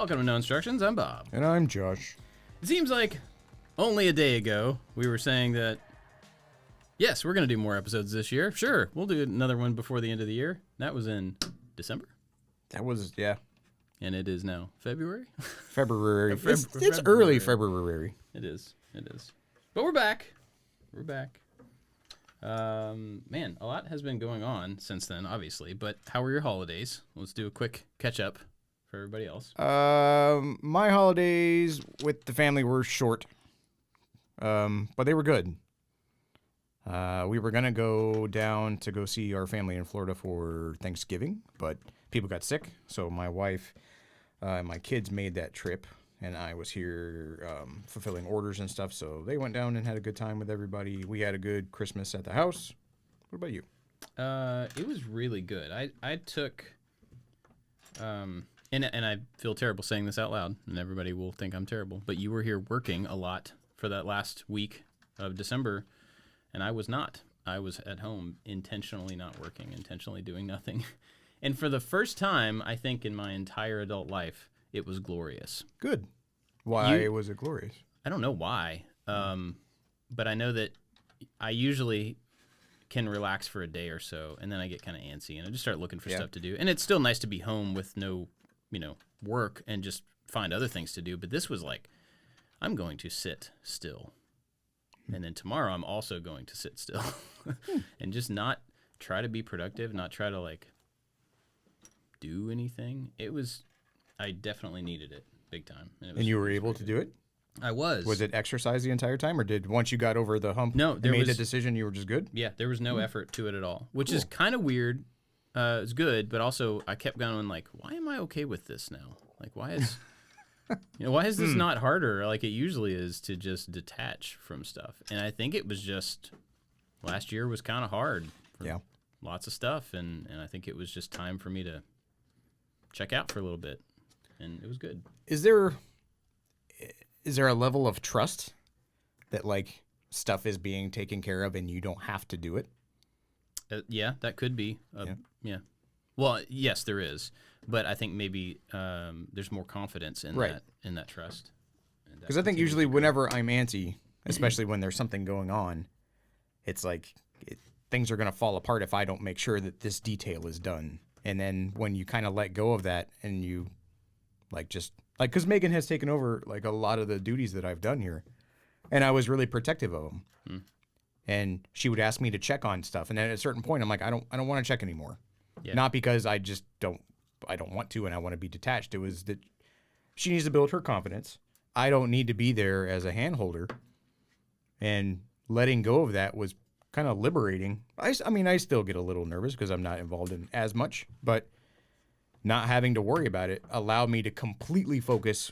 Welcome to No Instructions. I'm Bob. And I'm Josh. It seems like only a day ago we were saying that, yes, we're going to do more episodes this year. Sure, we'll do another one before the end of the year. That was in December. That was, yeah. And it is now February. February. It's early February. It is. But we're back. Man, a lot has been going on since then, obviously. But how were your holidays? Let's do a quick catch up for everybody else. My holidays with the family were short, but they were good. We were going to go down to go see our family in Florida for Thanksgiving, but people got sick. So my wife and my kids made that trip, and I was here fulfilling orders and stuff. So they went down and had a good time with everybody. We had a good Christmas at the house. What about you? It was really good. I took, and I feel terrible saying this out loud, and everybody will think I'm terrible, but you were here working a lot for that last week of December, and I was not. I was at home intentionally not working, intentionally doing nothing. And for the first time, I think, in my entire adult life, it was glorious. Good. Why was it glorious? I don't know why, but I know that I usually can relax for a day or so, and then I get kind of antsy, and I just start looking for stuff to do. And it's still nice to be home with no, work and just find other things to do. But this was like, I'm going to sit still. And then tomorrow I'm also going to sit still and just not try to be productive, not try to do anything. I definitely needed it big time. And you were able to do it? I was. Was it exercise the entire time, or once you got over the hump and made the decision, you were just good? Yeah, there was no effort to it at all, which is kind of weird. It's good, but also I kept going why am I okay with this now? Why is why is this not harder like it usually is to just detach from stuff? And I think it was just last year was kind of hard for lots of stuff, and I think it was just time for me to check out for a little bit, and it was good. Is there a level of trust that stuff is being taken care of and you don't have to do it? Yeah, that could be. Yeah. Well, yes, there is, but I think maybe there's more confidence in that trust. Because I think usually whenever I'm antsy, especially when there's something going on, it's things are going to fall apart if I don't make sure that this detail is done. And then when you kind of let go of that and you because Megan has taken over a lot of the duties that I've done here, and I was really protective of them. And she would ask me to check on stuff, and then at a certain point I'm like, I don't want to check anymore. Yeah. Not because I just don't want to and I want to be detached. It was that she needs to build her confidence. I don't need to be there as a hand holder. And letting go of that was kind of liberating. I still get a little nervous because I'm not involved in as much, but not having to worry about it allowed me to completely focus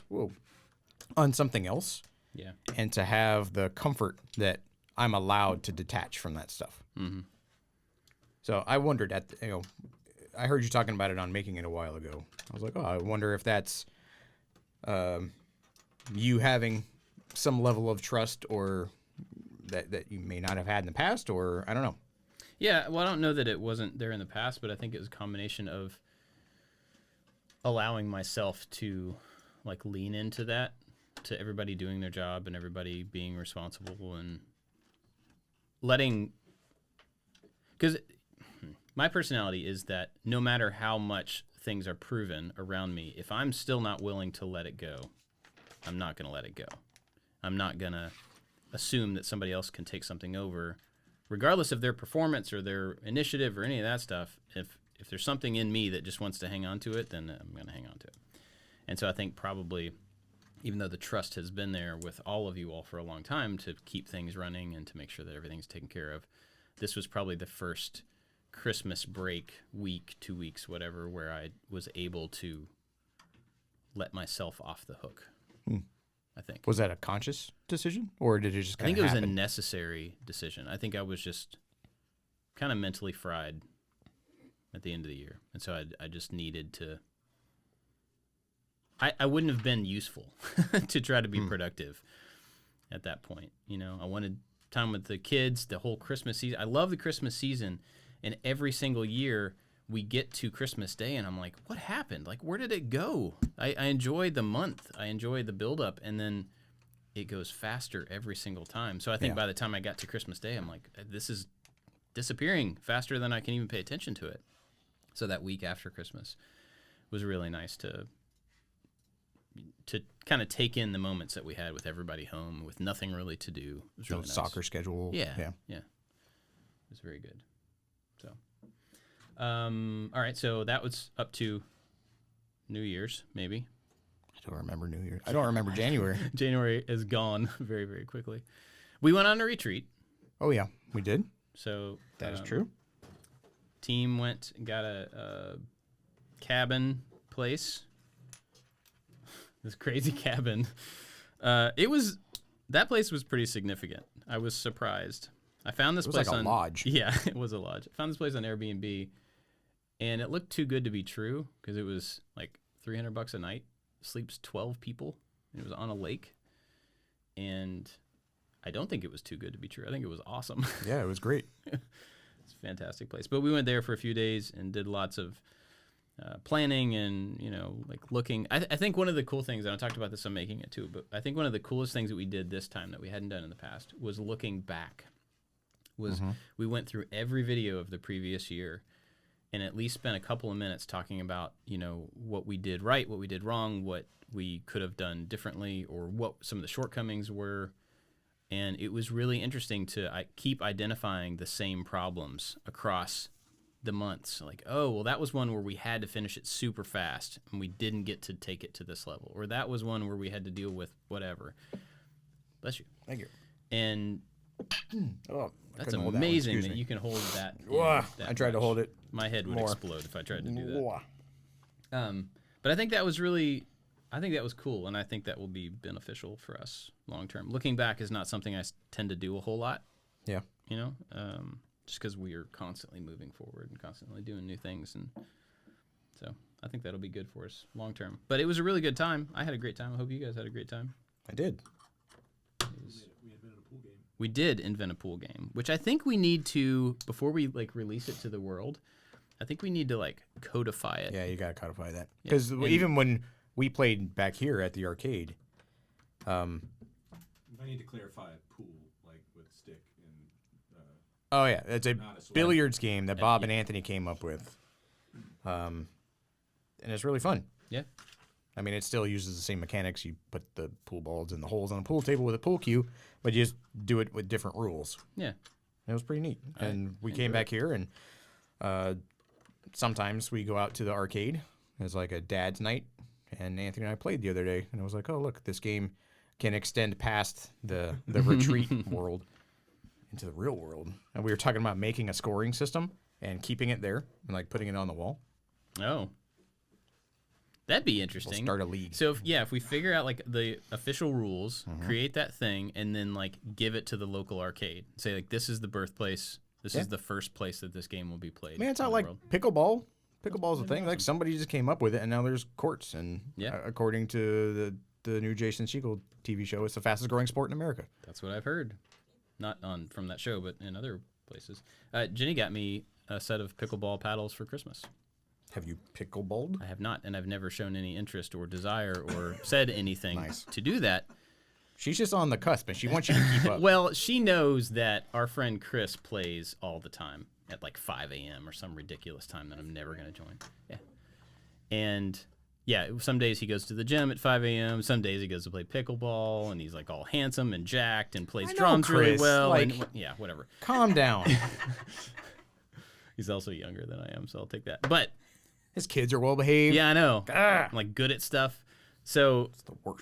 on something else. Yeah. And to have the comfort that I'm allowed to detach from that stuff. Mm-hmm. So I wondered I heard you talking about it on Making It a while ago. I was like, I wonder if that's you having some level of trust or that you may not have had in the past, or I don't know. Yeah, well, I don't know that it wasn't there in the past, but I think it was a combination of allowing myself to lean into that, to everybody doing their job and everybody being responsible and because my personality is that no matter how much things are proven around me, if I'm still not willing to let it go, I'm not going to let it go. I'm not going to assume that somebody else can take something over, regardless of their performance or their initiative or any of that stuff. If there's something in me that just wants to hang on to it, then I'm going to hang on to it. And so I think probably, even though the trust has been there with all of you all for a long time to keep things running and to make sure that everything's taken care of, this was probably the first Christmas break week, 2 weeks, whatever, where I was able to let myself off the hook. I think. Was that a conscious decision, or did it just kind of happen? I think it was a necessary decision. I think I was just kind of mentally fried at the end of the year. And so I just needed to... I wouldn't have been useful to try to be productive at that point. I wanted time with the kids, the whole Christmas season. I love the Christmas season, and every single year we get to Christmas Day, and I'm like, what happened? Like, where did it go? I enjoyed the month. I enjoyed the buildup, and then it goes faster every single time. So I think by the time I got to Christmas Day, I'm like, this is disappearing faster than I can even pay attention to it. So that week after Christmas was really nice to kind of take in the moments that we had with everybody home, with nothing really to do. It was really nice. Soccer schedule. Yeah. It was very good. So, all right. So that was up to New Year's, maybe. I don't remember New Year's. I don't remember January. January is gone very, very quickly. We went on a retreat. Oh, yeah. We did. So that is true. Team went and got a cabin place. This crazy cabin. That place was pretty significant. I was surprised. I found this place like a lodge. Yeah, it was a lodge. I found this place on Airbnb, and it looked too good to be true because it was like $300 a night. Sleeps 12 people. And it was on a lake, and I don't think it was too good to be true. I think it was awesome. Yeah, it was great. It's a fantastic place. But we went there for a few days and did lots of planning and, like looking. I think one of the cool things, and I talked about this on Making It too, but I think one of the coolest things that we did this time that we hadn't done in the past was looking back. We went through every video of the previous year and at least spent a couple of minutes talking about, what we did right, what we did wrong, what we could have done differently, or what some of the shortcomings were. And it was really interesting to keep identifying the same problems across the months. Like, oh, well, that was one where we had to finish it super fast and we didn't get to take it to this level. Or that was one where we had to deal with whatever. Bless you. Thank you. And oh, that's amazing that you can hold that. I tried to hold it. My head would explode if I tried to do that. But I think that was cool, and I think that will be beneficial for us long term. Looking back is not something I tend to do a whole lot. Yeah. Just because we are constantly moving forward and constantly doing new things, and so I think that'll be good for us long term. But it was a really good time. I had a great time. I hope you guys had a great time. I did. We did invent a pool game, which I think we need to, before we release it to the world, I think we need to codify it. Yeah, you gotta codify that because even when we played back here at the arcade, I need to clarify pool with stick and. Oh yeah, it's a billiards game that Bob and Anthony came up with, and it's really fun. Yeah. I mean, it still uses the same mechanics. You put the pool balls in the holes on a pool table with a pool cue, but you just do it with different rules. Yeah. It was pretty neat. And we came back here, and sometimes we go out to the arcade. It's like a dad's night, and Anthony and I played the other day, and I was like, oh, look, this game can extend past the retreat world into the real world. And we were talking about making a scoring system and keeping it there and putting it on the wall. Oh. That'd be interesting. We'll start a league. So if we figure out the official rules, create that thing, and then give it to the local arcade. Say this is the birthplace. This is the first place that this game will be played. Man, it's not like pickleball. Pickleball's a thing. Somebody just came up with it, and now there's courts. And according to the new Jason Segel TV show, it's the fastest growing sport in America. That's what I've heard. Not from that show, but in other places. Jenny got me a set of pickleball paddles for Christmas. Have you pickleballed? I have not, and I've never shown any interest or desire or said anything to do that. She's just on the cusp, and she wants you to keep up. Well, she knows that our friend Chris plays all the time at 5 a.m. or some ridiculous time that I'm never going to join. Yeah. And, some days he goes to the gym at 5 a.m. Some days he goes to play pickleball, and he's all handsome and jacked and plays drums really well. Whatever. Calm down. He's also younger than I am, so I'll take that. But his kids are well behaved. Yeah, I know. I'm good at stuff. So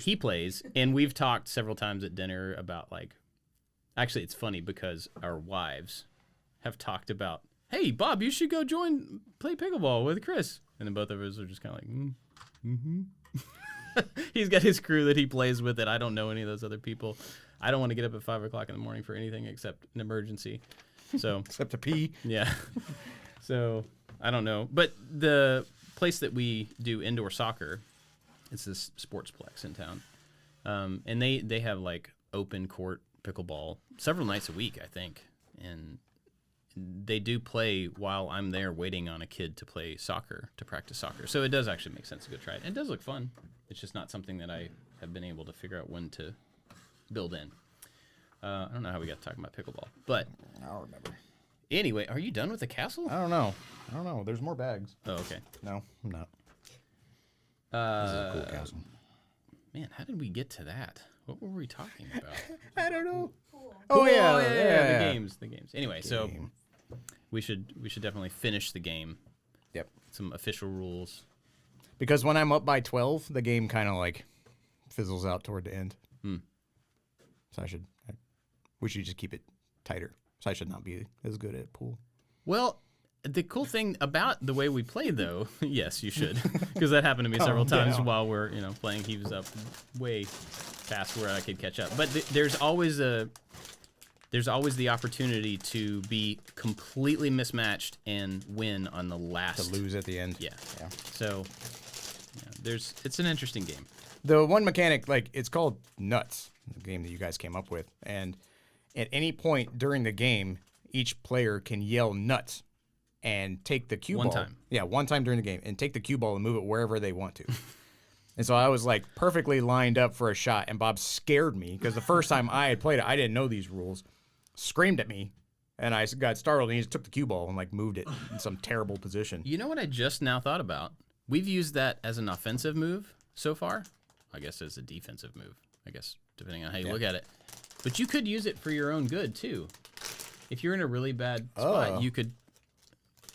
he plays, and we've talked several times at dinner about actually it's funny because our wives have talked about, hey, Bob, you should go play pickleball with Chris. And then both of us are just kind of He's got his crew that he plays with that I don't know any of those other people. I don't want to get up at 5 o'clock in the morning for anything except an emergency. So except to pee. Yeah. So I don't know. But the place that we do indoor soccer, it's this sportsplex in town. And they have open court pickleball several nights a week, I think. And they do play while I'm there waiting on a kid to play soccer, to practice soccer. So it does actually make sense to go try it. It does look fun. It's just not something that I have been able to figure out when to build in. I don't know how we got talking about pickleball, but I don't remember. Anyway, are you done with the castle? I don't know. There's more bags. Oh, okay. No, I'm not. This is a cool castle. Man, how did we get to that? What were we talking about? I don't know. Oh yeah, the games. Anyway, so we should definitely finish the game. Yep. Some official rules. Because when I'm up by 12, the game kind of like fizzles out toward the end. So we should just keep it tighter. So I should not be as good at pool. Well, the cool thing about the way we play, though, yes, you should, because that happened to me several times while we're playing. He was up way past where I could catch up. But there's always the opportunity to be completely mismatched and win on the last. To lose at the end. Yeah. So it's an interesting game. The one mechanic, like, it's called Nuts, the game that you guys came up with, and at any point during the game, each player can yell nuts and take the cue ball. One time. Yeah, one time during the game, and take the cue ball and move it wherever they want to. And so I was like perfectly lined up for a shot, and Bob scared me because the first time I had played it, I didn't know these rules. Screamed at me, and I got startled, and he just took the cue ball and like moved it in some terrible position. You know what I just now thought about? We've used that as an offensive move so far. I guess as a defensive move. I guess depending on how you look at it. But you could use it for your own good too. If you're in a really bad spot, you could.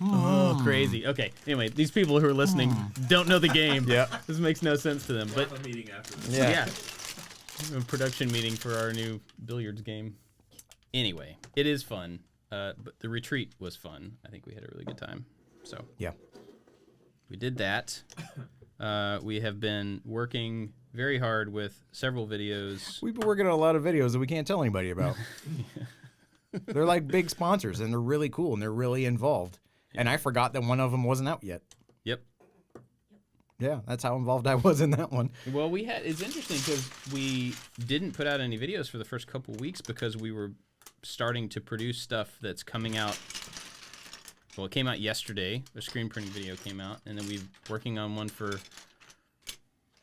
Oh, crazy. Okay. Anyway, these people who are listening don't know the game. Yeah. This makes no sense to them. We'll But have a meeting after this. yeah. A production meeting for our new billiards game. Anyway, it is fun. But the retreat was fun. I think we had a really good time. So Yeah. we did that. We have been working very hard with several videos. We've been working on a lot of videos that we can't tell anybody about. They're like big sponsors, and they're really cool, and they're really involved. And I forgot that one of them wasn't out yet. Yep. Yeah, that's how involved I was in that one. Well, it's interesting because we didn't put out any videos for the first couple weeks because we were starting to produce stuff that's coming out. Well, it came out yesterday. The screen printing video came out, and then we're working on one for.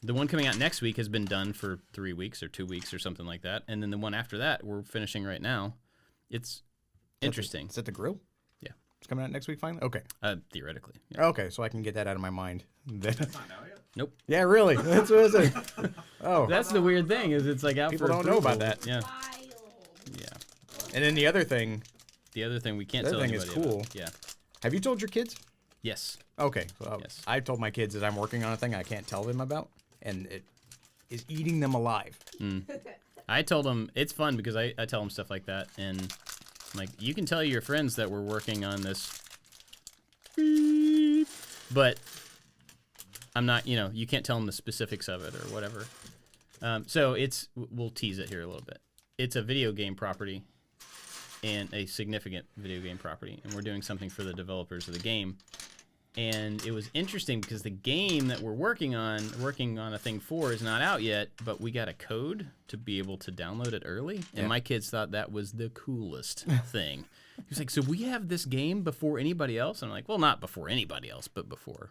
The one coming out next week has been done for 3 weeks or 2 weeks or something like that, and then the one after that we're finishing right now. It's interesting. Is that the grill? Yeah. It's coming out next week finally? Okay. Theoretically. Yeah. Okay, so I can get that out of my mind. It's not out yet. Nope. Yeah, really. That's what I said. Oh. That's the weird thing is it's like out People for don't know about approval. that. Yeah. Wild. Yeah. And then the other thing, The other thing we can't The tell other thing is anybody cool. about. Yeah. have you told your kids? Yes. Okay. So Yes. I told my kids that I'm working on a thing I can't tell them about, and it is eating them alive. I told them it's fun because I tell them stuff like that, and I'm like, you can tell your friends that we're working on this, but I'm not, you can't tell them the specifics of it or whatever. So we'll tease it here a little bit. It's a video game property and a significant video game property, and we're doing something for the developers of the game. And it was interesting because the game that we're working on a thing for, is not out yet, but we got a code to be able to download it early. And my kids thought that was the coolest thing. He was like, so we have this game before anybody else? And I'm like, well, not before anybody else, but before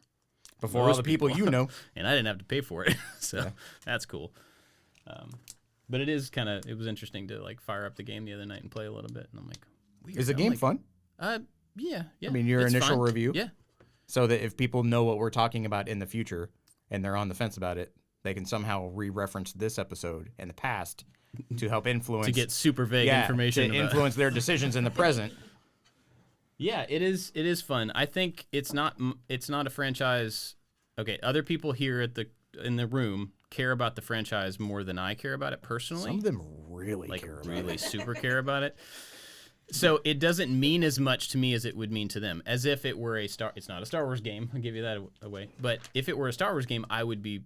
Before all most the people you know. And I didn't have to pay for it. So that's cool. But it was interesting to like fire up the game the other night and play a little bit. And I'm like, weird. Is the I'm game like, fun? Yeah. I mean, your it's initial fun. review? Yeah. So that if people know what we're talking about in the future and they're on the fence about it, they can somehow re-reference this episode in the past to help influence. To get super vague information. To about influence their decisions in the present. Yeah, it is fun. I think it's not a franchise. Okay, other people here in the room care about the franchise more than I care about it personally. Some of them really like care about really it. super care about it. So it doesn't mean as much to me as it would mean to them. As if it were it's not a Star Wars game. I'll give you that away. But if it were a Star Wars game, I would be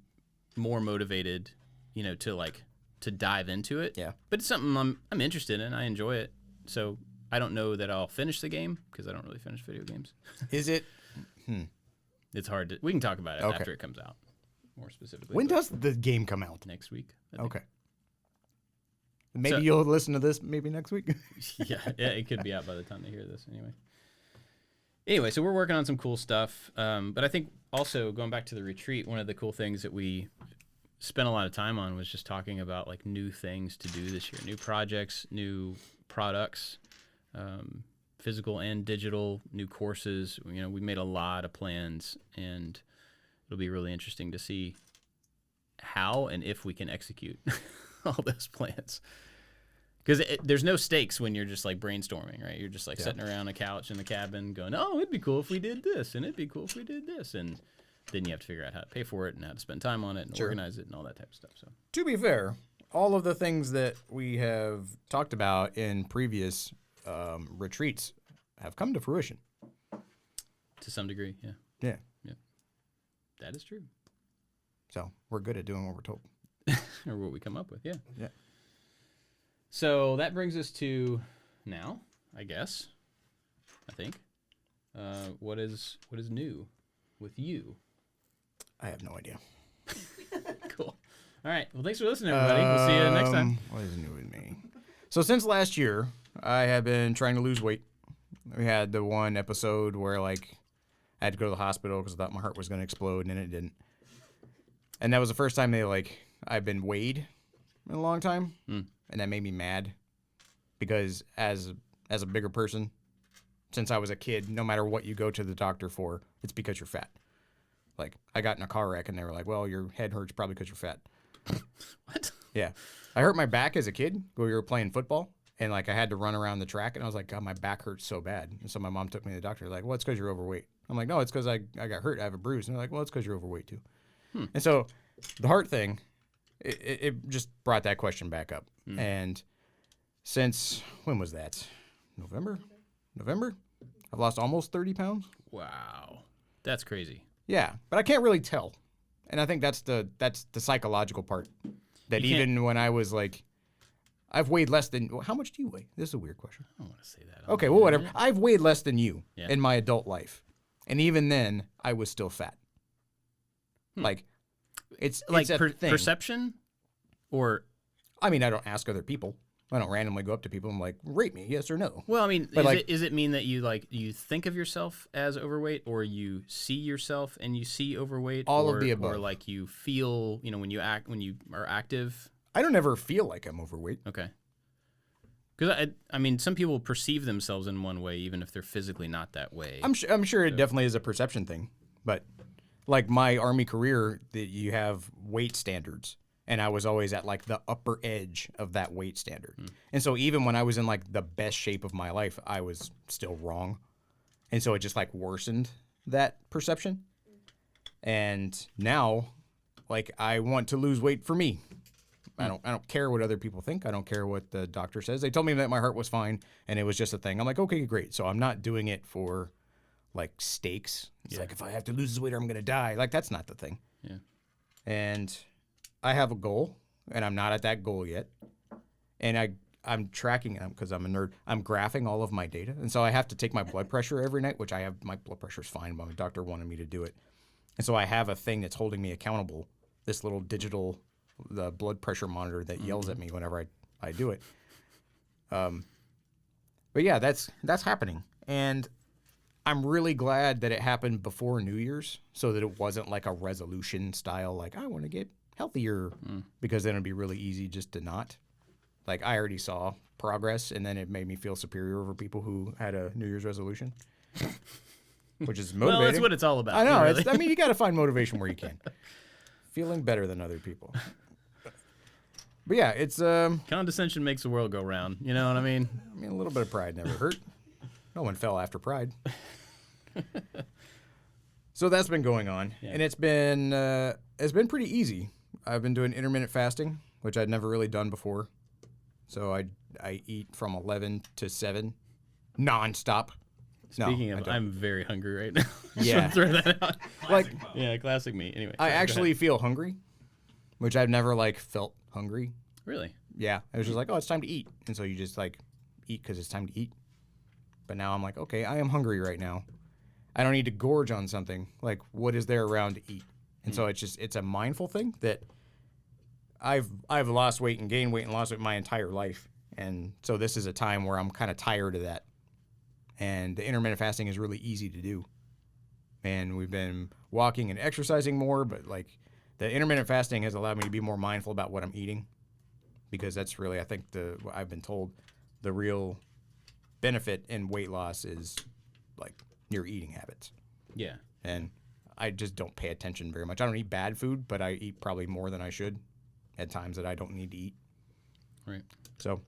more motivated, to dive into it. Yeah. But it's something I'm interested in. I enjoy it. So I don't know that I'll finish the game because I don't really finish video games. Is it? It's hard to. We can talk about it Okay. after it comes out, more specifically. When but does the game come out? next week? I think. Okay. Maybe So- you'll listen to this maybe next week. Yeah, it could be out by the time they hear this anyway. Anyway, so we're working on some cool stuff. But I think also going back to the retreat, one of the cool things that we spent a lot of time on was just talking about like new things to do this year, new projects, new products, physical and digital, new courses. You know, we made a lot of plans, and it'll be really interesting to see how and if we can execute all those plans. Because there's no stakes when you're just like brainstorming, right? You're just like sitting around a couch in the cabin going, oh, it'd be cool if we did this, and it'd be cool if we did this. And then you have to figure out how to pay for it and how to spend time on it and organize it and all that type of stuff. So, to be fair, all of the things that we have talked about in previous retreats have come to fruition. to some degree, yeah. Yeah. Yeah. That is true. So we're good at doing what we're told. Or what we come up with, yeah. Yeah. So that brings us to now, I guess. I think. What is new with you? I have no idea. Cool. All right. Well, thanks for listening, everybody. We'll see you next time. What is new with me? So since last year, I have been trying to lose weight. We had the one episode where like I had to go to the hospital because I thought my heart was going to explode, and it didn't. And that was the first time I've been weighed in a long time, and that made me mad because as a bigger person, since I was a kid, no matter what you go to the doctor for, it's because you're fat. Like, I got in a car wreck, and they were like, well, your head hurts probably because you're fat. What? Yeah. I hurt my back as a kid when we were playing football, and, like, I had to run around the track, and I was like, God, my back hurts so bad. And so my mom took me to the doctor. Like, well, it's because you're overweight. I'm like, no, it's because I got hurt. I have a bruise. And they're like, well, it's because you're overweight, too. And so the heart thing, it just brought that question back up. And since, when was that? November? I've lost almost 30 pounds. Wow. That's crazy. Yeah, but I can't really tell. And I think that's the psychological part. That You can't- even when I was like, I've weighed less than, well, how much do you weigh? This is a weird question. I don't want to say that. Okay, well, whatever. I've weighed less than you Yeah. in my adult life. And even then, I was still fat. Like, it's Like a thing. perception? Or, I mean, I don't ask other people. I don't randomly go up to people and like, rate me, yes or no. well, I mean, But is it mean that you think of yourself as overweight, or you see yourself and you see overweight? All or, of the above. Or like you feel, when you are active? I don't ever feel like I'm overweight. Okay. Because, I mean, some people perceive themselves in one way, even if they're physically not that way. I'm sure it definitely is a perception thing, but like my Army career, you have weight standards, and I was always at like the upper edge of that weight standard. And so even when I was in like the best shape of my life, I was still wrong, and so it just like worsened that perception. And now, like, I want to lose weight for me. I don't care what other people think. I don't care what the doctor says. They told me that my heart was fine and it was just a thing. I'm like, okay, great. So I'm not doing it for like stakes. It's like, if I have to lose this weight or I'm going to die. Like, that's not the thing. Yeah. And I have a goal, and I'm not at that goal yet. And I'm tracking them because I'm a nerd. I'm graphing all of my data. And so I have to take my blood pressure every night, which my blood pressure's fine, but my doctor wanted me to do it. And so I have a thing that's holding me accountable, this little digital the blood pressure monitor that yells at me whenever I do it. But yeah, that's happening. And I'm really glad that it happened before New Year's so that it wasn't like a resolution style, like I want to get healthier, because then it'd be really easy just to not. Like, I already saw progress, and then it made me feel superior over people who had a New Year's resolution, which is motivating. Well, that's what it's all about. I know. Really. I mean, you got to find motivation where you can. Feeling better than other people. But yeah, it's Condescension makes the world go round. You know what I mean? I mean, a little bit of pride never hurt. No one fell after pride. So that's been going on, and it's been pretty easy. I've been doing intermittent fasting, which I'd never really done before. So I eat from 11 to 7, nonstop. Speaking No, of, I don't. I'm very hungry right now. Just Yeah. wanna throw that out. Like, Yeah, classic me. Anyway, I sorry, go actually ahead. feel hungry, which I've never like felt hungry. Really. Yeah, it was just like, oh, it's time to eat, and so you just like eat because it's time to eat. But now I'm like, okay, I am hungry right now. I don't need to gorge on something. Like, what is there around to eat? And so it's a mindful thing that I've lost weight and gained weight and lost weight my entire life, and so this is a time where I'm kind of tired of that, And the intermittent fasting is really easy to do. And we've been walking and exercising more, but like the intermittent fasting has allowed me to be more mindful about what I'm eating, because that's really, I think, what I've been told, the real benefit in weight loss is like your eating habits. Yeah. And I just don't pay attention very much. I don't eat bad food, but I eat probably more than I should at times that I don't need to eat. Right. So,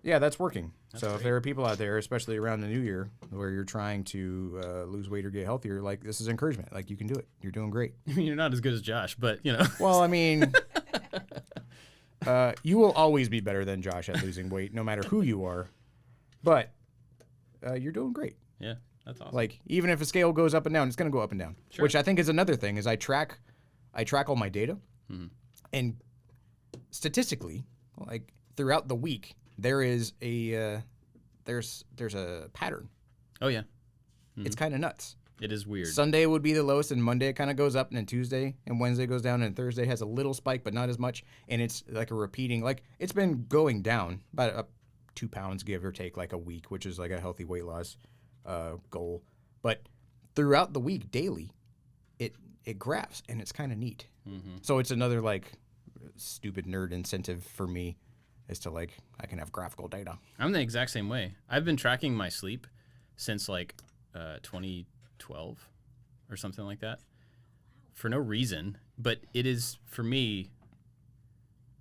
yeah, that's working. That's so great. if there are people out there, especially around the new year, where you're trying to lose weight or get healthier, like, this is encouragement. Like, you can do it. You're doing great. I mean, you're not as good as Josh, but, you know. Well, I mean, you will always be better than Josh at losing weight, no matter who you are. But you're doing great. Yeah, that's awesome. Like, even if a scale goes up and down, it's going to go up and down. Sure. Which I think is another thing, is I track all my data. Mm-hmm. And statistically, like, throughout the week, there is a there's a pattern. Oh, yeah. It's kind of nuts. It is weird. Sunday would be the lowest, and Monday it kind of goes up, and then Tuesday and Wednesday goes down, and Thursday has a little spike, but not as much. And it's like a repeating, like, it's been going down about 2 pounds, give or take, like a week, which is like a healthy weight loss goal. But throughout the week, daily, it graphs, and it's kind of neat. Mm-hmm. So it's another like stupid nerd incentive for me, is to like, I can have graphical data. I'm the exact same way. I've been tracking my sleep since like 2012 or something like that, for no reason. But it is, for me,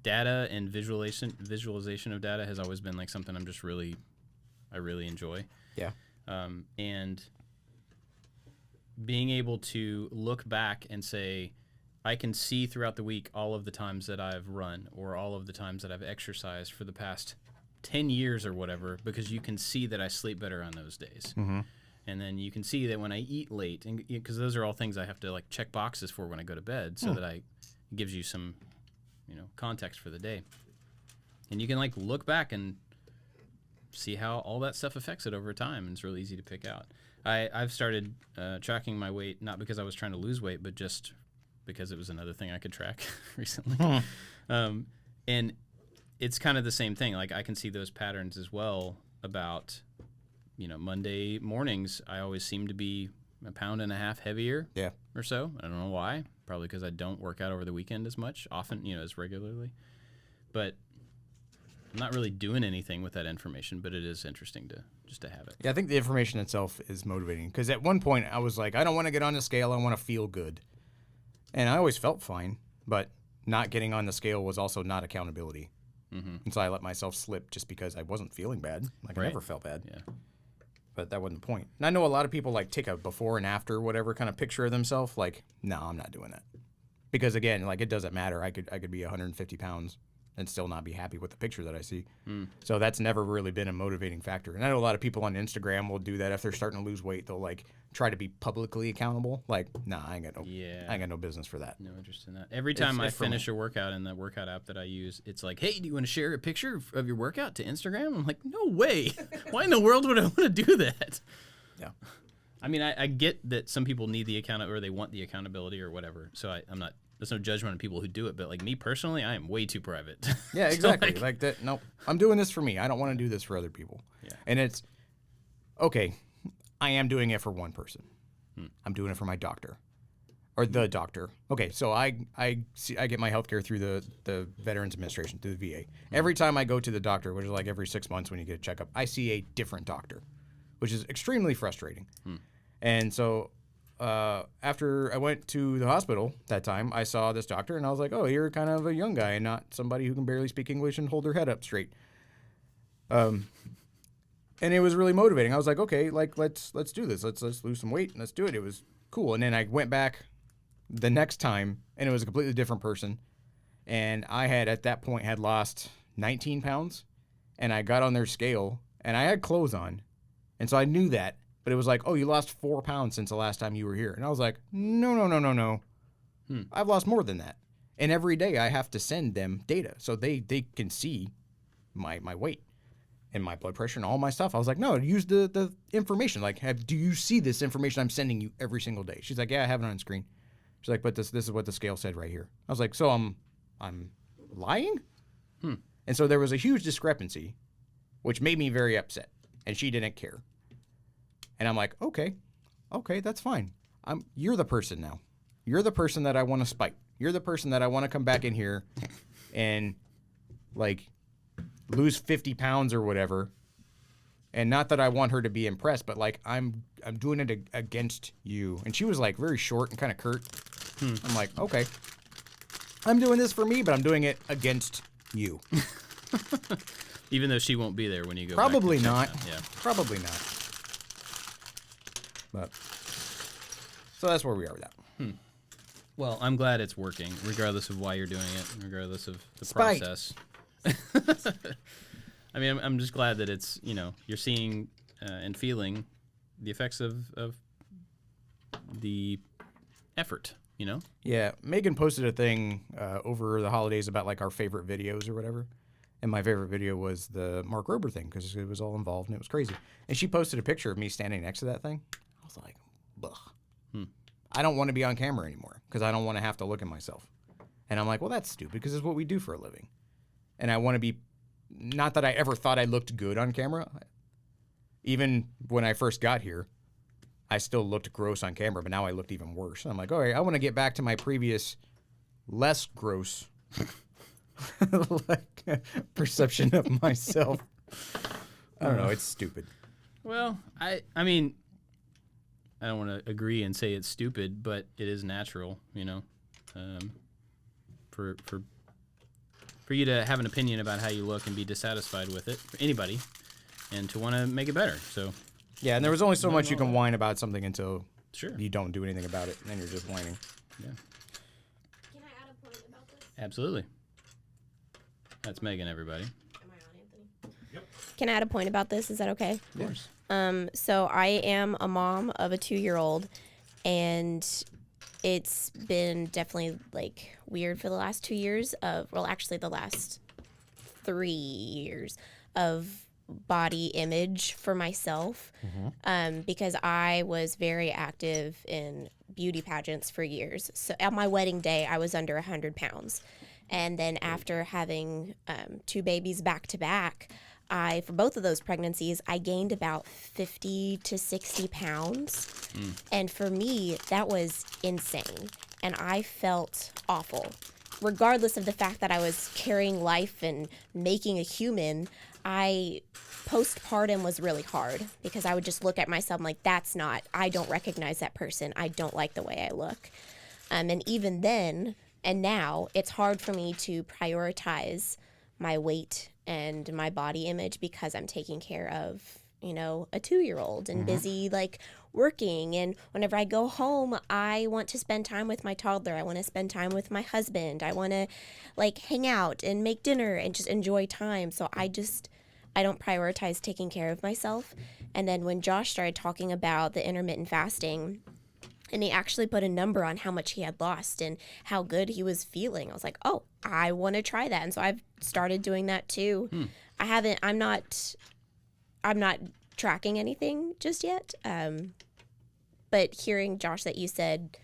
data and visualization of data has always been like something I really enjoy. Yeah. And being able to look back and say, I can see throughout the week all of the times that I've run or all of the times that I've exercised for the past 10 years or whatever, because you can see that I sleep better on those days. Mm-hmm. And then you can see that when I eat late, and because those are all things I have to like check boxes for when I go to bed, so that it gives you some, context for the day. And you can like look back and see how all that stuff affects it over time, and it's really easy to pick out. I've started tracking my weight, not because I was trying to lose weight, but just because it was another thing I could track recently. And it's kind of the same thing. Like, I can see those patterns as well about, Monday mornings, I always seem to be 1.5 pounds heavier. Yeah. Or so. I don't know why. Probably because I don't work out over the weekend as much, often, as regularly. But I'm not really doing anything with that information, but it is interesting to have it. Yeah, I think the information itself is motivating, because at one point I was like, I don't want to get on the scale. I want to feel good. And I always felt fine, but not getting on the scale was also not accountability. Mm-hmm. And so I let myself slip just because I wasn't feeling bad. Like, I Right. never felt bad. Yeah. But that wasn't the point. And I know a lot of people like take a before and after whatever kind of picture of themselves. Like, no, I'm not doing that. Because again, like, it doesn't matter. I could be 150 pounds and still not be happy with the picture that I see. So that's never really been a motivating factor. And I know a lot of people on Instagram will do that. If they're starting to lose weight, they'll like try to be publicly accountable. Like, nah, I ain't got no business for that. No interest in that. Every time I it's for me. finish a workout in the workout app that I use, it's like, hey, do you want to share a picture of your workout to Instagram? I'm like, no way. Why in the world would I want to do that? Yeah. I mean, I get that some people need the account, or they want the accountability or whatever. So I'm not, there's no judgment on people who do it. But like me personally, I am way too private. Yeah, So, exactly. like that. No, I'm doing this for me. I don't want to do this for other people. Yeah. And it's okay. I am doing it for one person. I'm doing it for my doctor, or the doctor. Okay, so I get my healthcare through the Veterans Administration, through the VA. Every time I go to the doctor, which is like every 6 months when you get a checkup, I see a different doctor, which is extremely frustrating. And so after I went to the hospital that time, I saw this doctor, and I was like, oh, you're kind of a young guy and not somebody who can barely speak English and hold their head up straight. And it was really motivating. I was like, okay, like let's do this. Let's lose some weight and let's do it. It was cool. And then I went back the next time, and it was a completely different person. And I had at that point had lost 19 pounds, and I got on their scale, and I had clothes on, and so I knew that. But it was like, oh, you lost 4 pounds since the last time you were here, and I was like, no. I've lost more than that. And every day I have to send them data so they can see my weight and my blood pressure and all my stuff. I was like, no, use the information. Like, do you see this information I'm sending you every single day? She's like, yeah, I have it on screen. She's like, but this is what the scale said right here. I was like, so I'm lying? And so there was a huge discrepancy, which made me very upset. And she didn't care. And I'm like, okay, that's fine. You're the person now. You're the person that I want to spite. You're the person that I want to come back in here and like lose 50 pounds or whatever. And not that I want her to be impressed, but like I'm doing it against you. And she was like very short and kind of curt. I'm like, okay, I'm doing this for me, but I'm doing it against you. Even though she won't be there when you go. Probably back not. to check them. Yeah. Probably not. But so that's where we are with that. Well, I'm glad it's working, regardless of why you're doing it, regardless of the Spite. process. I mean, I'm just glad that it's, you're seeing and feeling the effects of the effort, Yeah, Megan posted a thing over the holidays about like our favorite videos or whatever. And my favorite video was the Mark Rober thing because it was all involved and it was crazy. And she posted a picture of me standing next to that thing. I was like, ugh. I don't want to be on camera anymore because I don't want to have to look at myself. And I'm like, well, that's stupid because it's what we do for a living. And I want to be, not that I ever thought I looked good on camera. Even when I first got here, I still looked gross on camera, but now I looked even worse. I'm like, all right, I want to get back to my previous less gross perception of myself. I don't know. It's stupid. Well, I mean, I don't want to agree and say it's stupid, but it is natural, for you to have an opinion about how you look and be dissatisfied with it, for anybody, and to want to make it better. So, yeah, and there was only so much you can whine about something until sure, you don't do anything about it, and then you're just whining. Yeah. Can I add a point about this? Absolutely. That's Megan, everybody. Am I on, Anthony? Yep. Can I add a point about this? Is that okay? Of course. So I am a mom of a 2-year-old, and it's been definitely like weird for the last 2 years actually the last 3 years of body image for myself, because I was very active in beauty pageants for years. So at my wedding day, I was under 100 pounds. And then after having 2 babies back to back, for both of those pregnancies, I gained about 50 to 60 pounds. And for me, that was insane. And I felt awful. Regardless of the fact that I was carrying life and making a human, postpartum was really hard because I would just look at myself like, I don't recognize that person. I don't like the way I look. And even then, and now, it's hard for me to prioritize my weight and my body image because I'm taking care of, a 2-year-old and busy like working. And whenever I go home, I want to spend time with my toddler. I want to spend time with my husband. I want to like hang out and make dinner and just enjoy time. So I don't prioritize taking care of myself. And then when Josh started talking about the intermittent fasting, and he actually put a number on how much he had lost and how good he was feeling, I was like, oh, I want to try that. And so I've started doing that too. I'm not tracking anything just yet. But hearing Josh that you said,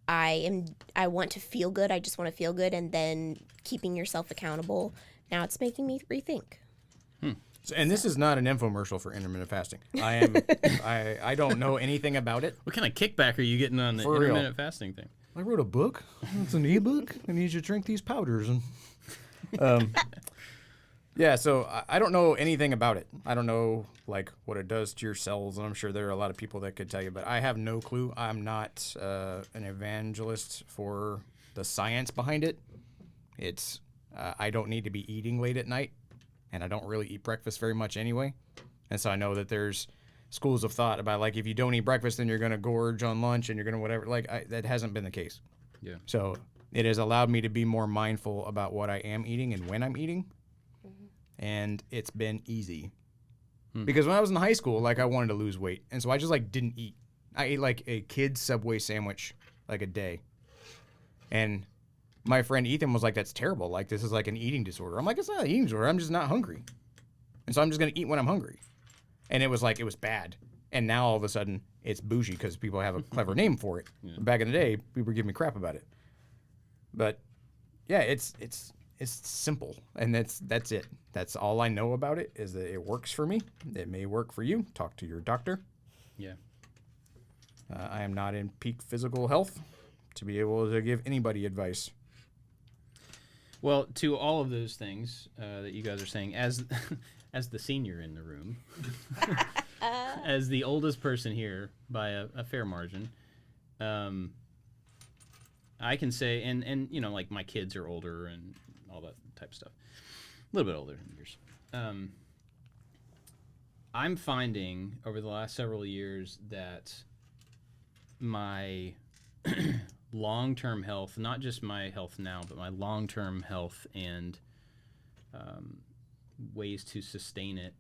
I want to feel good. I just want to feel good. And then keeping yourself accountable. Now it's making me rethink. And this is not an infomercial for intermittent fasting. I don't know anything about it. What kind of kickback are you getting on the For real. intermittent fasting thing? I wrote a book. It's an ebook. I need you to drink these powders. And yeah, so I don't know anything about it. I don't know like what it does to your cells, and I'm sure there are a lot of people that could tell you, but I have no clue. I'm not an evangelist for the science behind it. It's I don't need to be eating late at night, and I don't really eat breakfast very much anyway. And so I know that there's schools of thought about like if you don't eat breakfast, then you're going to gorge on lunch and you're going to whatever. That hasn't been the case. Yeah. So it has allowed me to be more mindful about what I am eating and when I'm eating. And it's been easy. Because when I was in high school, like I wanted to lose weight. And so I just like didn't eat. I ate like a kid's Subway sandwich like a day. And my friend Ethan was like, that's terrible. Like this is like an eating disorder. I'm like, it's not an eating disorder. I'm just not hungry. And so I'm just going to eat when I'm hungry. And it was bad. And now all of a sudden it's bougie because people have a clever name for it. Yeah. Back in the day, people were giving me crap about it. But yeah, it's it's simple, and that's it. That's all I know about it, is that it works for me. It may work for you. Talk to your doctor. Yeah. I am not in peak physical health to be able to give anybody advice. Well, to all of those things that you guys are saying, as as the senior in the room, as the oldest person here by a fair margin, I can say, and you know, like my kids are older and all that type of stuff, a little bit older in years. I'm finding over the last several years that my long-term health, not just my health now, but my long-term health and ways to sustain it,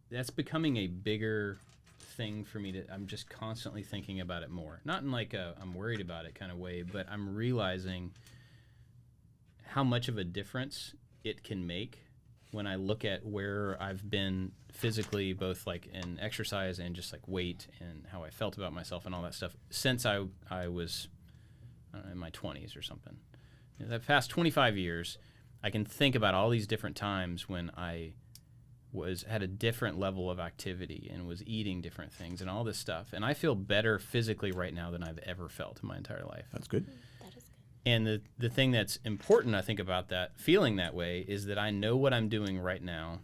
that's becoming a bigger thing for me. I'm just constantly thinking about it more. Not in like a I'm worried about it kind of way, but I'm realizing how much of a difference it can make when I look at where I've been physically, both like in exercise and just like weight and how I felt about myself and all that stuff since I was in my 20s or something. You know, that past 25 years, I can think about all these different times when I had a different level of activity and was eating different things and all this stuff. And I feel better physically right now than I've ever felt in my entire life. That's good. That is good. And the thing that's important, I think, about that, feeling that way, is that I know what I'm doing right now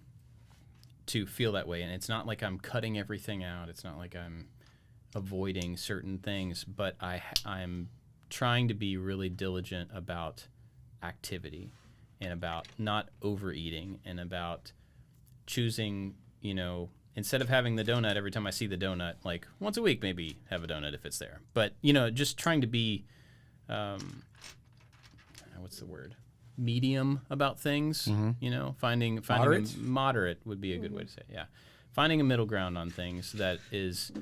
to feel that way. And it's not like I'm cutting everything out. It's not like I'm avoiding certain things, but I'm trying to be really diligent about activity and about not overeating and about choosing, you know, instead of having the donut every time I see the donut, like once a week maybe have a donut if it's there. But, you know, just trying to be, what's the word? Medium about things, you know, finding moderate would be a good way to say it. Yeah. Finding a middle ground on things that is,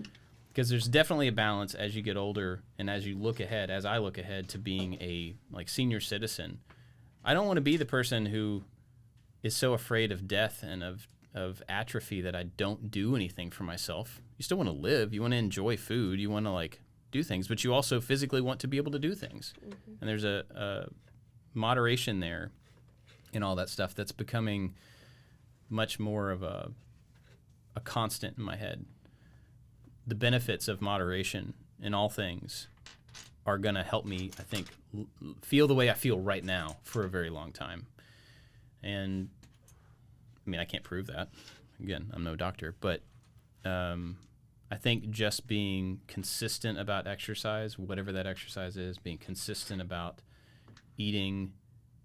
because there's definitely a balance as you get older and as you look ahead, as I look ahead to being a like senior citizen. I don't want to be the person who is so afraid of death and of atrophy that I don't do anything for myself. You still want to live. You want to enjoy food. You want to like do things, but you also physically want to be able to do things. Mm-hmm. And there's a moderation there in all that stuff that's becoming much more of a constant in my head. The benefits of moderation in all things are going to help me, I think, feel the way I feel right now for a very long time. And I mean, I can't prove that. Again, I'm no doctor, but I think just being consistent about exercise, whatever that exercise is, being consistent about eating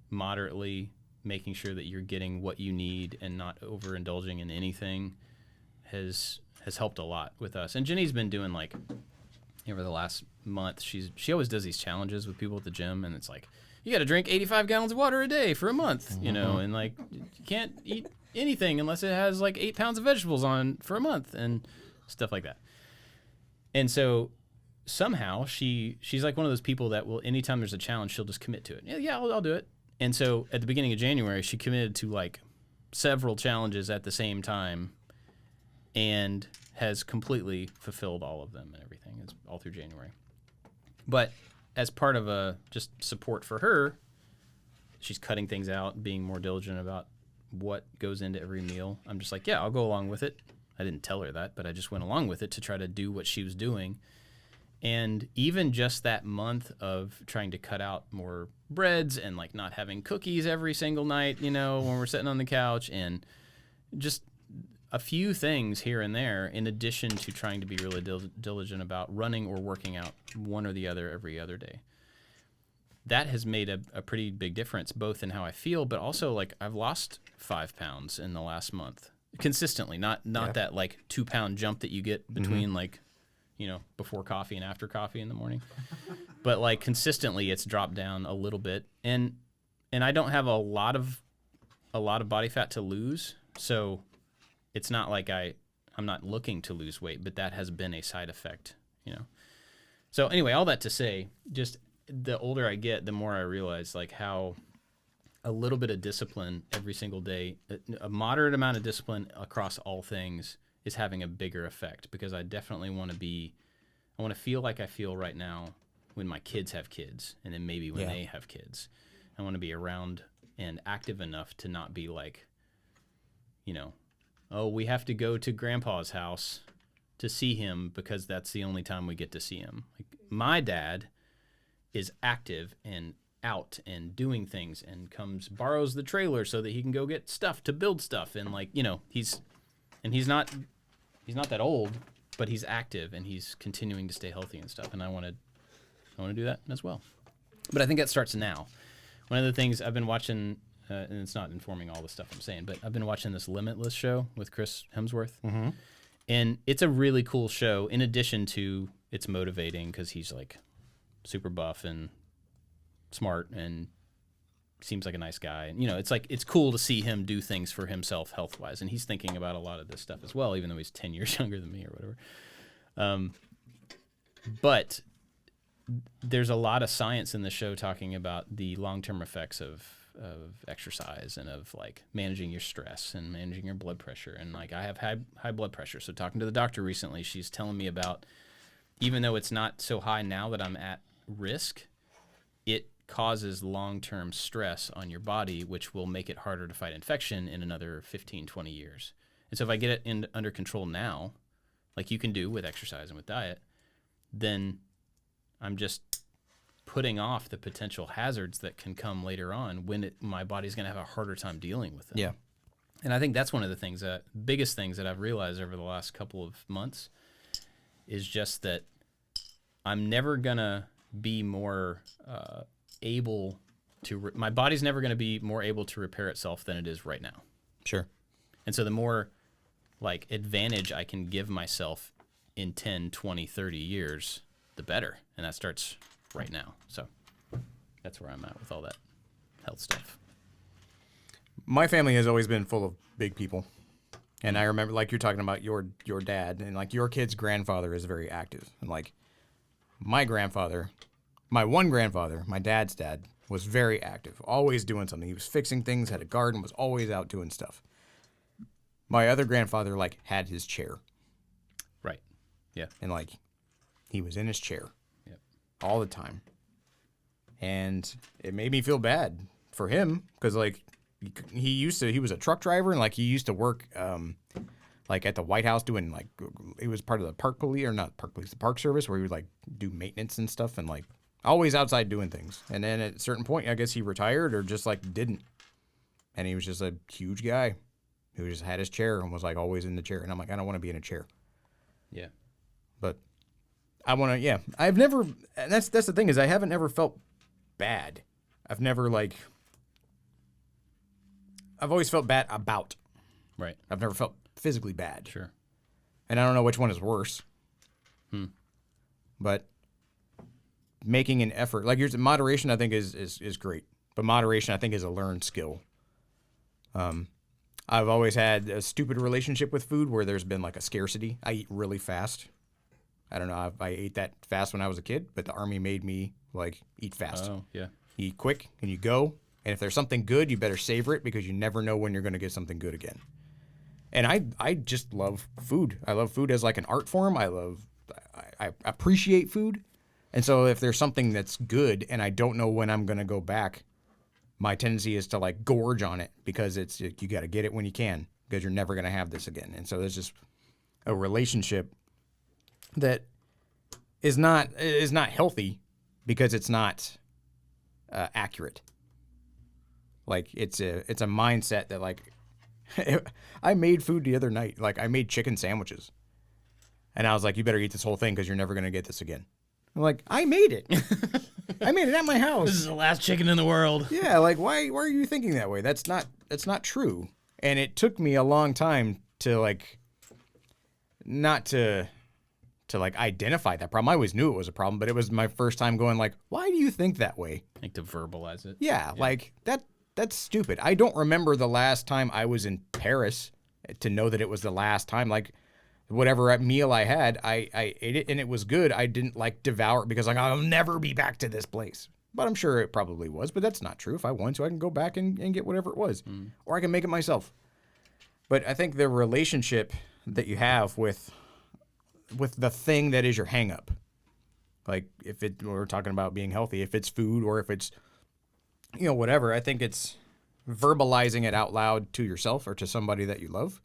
moderately, making sure that you're getting what you need and not overindulging in anything has helped a lot with us. And Jenny's been doing like over the last month, she always does these challenges with people at the gym, and it's like, you got to drink 85 gallons of water a day for a month, you know, and like you can't eat anything unless it has like 8 pounds of vegetables on for a month and stuff like that. And so somehow she's like one of those people that will, anytime there's a challenge, she'll just commit to it. Yeah, I'll do it. And so at the beginning of January, she committed to like several challenges at the same time and has completely fulfilled all of them and everything. It's all through January. But as part of a just support for her, she's cutting things out, being more diligent about what goes into every meal. I'm just like, yeah, I'll go along with it. I didn't tell her that, but I just went along with it to try to do what she was doing. And even just that month of trying to cut out more breads and like not having cookies every single night, you know, when we're sitting on the couch, and just a few things here and there, in addition to trying to be really diligent about running or working out one or the other every other day. That has made a pretty big difference, both in how I feel, but also like I've lost 5 pounds in the last month consistently, not that like 2 pound jump that you get between like, you know, before coffee and after coffee in the morning, but like consistently it's dropped down a little bit, and I don't have a lot of body fat to lose, so it's not like I'm not looking to lose weight, but that has been a side effect, you know. So anyway, all that to say, just the older I get, the more I realize like how a little bit of discipline every single day, a moderate amount of discipline across all things, is having a bigger effect, because I definitely want to feel like I feel right now when my kids have kids, and then maybe when they have kids. I want to be around and active enough to not be like, oh, we have to go to grandpa's house to see him because that's the only time we get to see him. Like, my dad is active and out and doing things and borrows the trailer so that he can go get stuff to build stuff. And like, he's not that old, but he's active and he's continuing to stay healthy and stuff. And I want to do that as well. But I think that starts now. One of the things I've been watching, and it's not informing all the stuff I'm saying, but I've been watching this Limitless show with Chris Hemsworth. Mm-hmm. And it's a really cool show, in addition to it's motivating because he's like super buff and smart and seems like a nice guy. And, it's cool to see him do things for himself health-wise. And he's thinking about a lot of this stuff as well, even though he's 10 years younger than me or whatever. But there's a lot of science in the show talking about the long-term effects of exercise and of like managing your stress and managing your blood pressure. And like, I have high blood pressure. So talking to the doctor recently, she's telling me about, even though it's not so high now that I'm at risk, it causes long-term stress on your body, which will make it harder to fight infection in another 15, 20 years. And so if I get it under control now, like you can do with exercise and with diet, then I'm just putting off the potential hazards that can come later on when my body's going to have a harder time dealing with them. Yeah. And I think that's one of the biggest things that I've realized over the last couple of months is just that I'm never going to be more able to, my body's never going to be more able to repair itself than it is right now. Sure. And so the more like advantage I can give myself in 10, 20, 30 years, the better. And that starts right now. So that's where I'm at with all that health stuff. My family has always been full of big people. And I remember, like, you're talking about your dad, and like your kid's grandfather is very active. And like my one grandfather, my dad's dad, was very active, always doing something. He was fixing things, had a garden, was always out doing stuff. My other grandfather, like, had his chair. Right. Yeah. And like, he was in his chair. Yep. All the time. And it made me feel bad for him because like he was a truck driver and like he used to work like at the White House doing like, he was part of the park police, or not park police, the park service, where he would like do maintenance and stuff and like always outside doing things. And then at a certain point, I guess he retired or just like didn't. And he was just a huge guy who just had his chair and was like always in the chair. And I'm like, I don't want to be in a chair. Yeah. But I want to, yeah. I've never, and that's the thing is I haven't ever felt bad. I've never like, I've always felt bad about. Right. I've never felt physically bad. Sure. And I don't know which one is worse. But making an effort, like yours, moderation I think is great. But moderation I think is a learned skill. I've always had a stupid relationship with food where there's been like a scarcity. I eat really fast. I don't know. I ate that fast when I was a kid, but the Army made me like eat fast. Oh, yeah. You eat quick and you go. And if there's something good, you better savor it because you never know when you're going to get something good again. And I just love food. I love food as like an art form. I appreciate food. And so if there's something that's good and I don't know when I'm going to go back, my tendency is to like gorge on it because you got to get it when you can because you're never going to have this again. And so there's just a relationship that is not healthy because it's not accurate. Like it's a mindset that like I made food the other night. Like I made chicken sandwiches, and I was like, "You better eat this whole thing because you're never gonna get this again." I'm like, "I made it. I made it at my house. This is the last chicken in the world." Yeah, like why are you thinking that way? That's not true. And it took me a long time to like not to like identify that problem. I always knew it was a problem, but it was my first time going like, "Why do you think that way?" Like to verbalize it. Yeah, like that's stupid. I don't remember the last time I was in Paris to know that it was the last time. Like, whatever meal I had, I ate it and it was good. I didn't like devour it because like I'll never be back to this place. But I'm sure it probably was. But that's not true. If I want to, I can go back and get whatever it was, or I can make it myself. But I think the relationship that you have with the thing that is your hang up, like we're talking about being healthy, if it's food or if it's whatever, I think it's verbalizing it out loud to yourself or to somebody that you love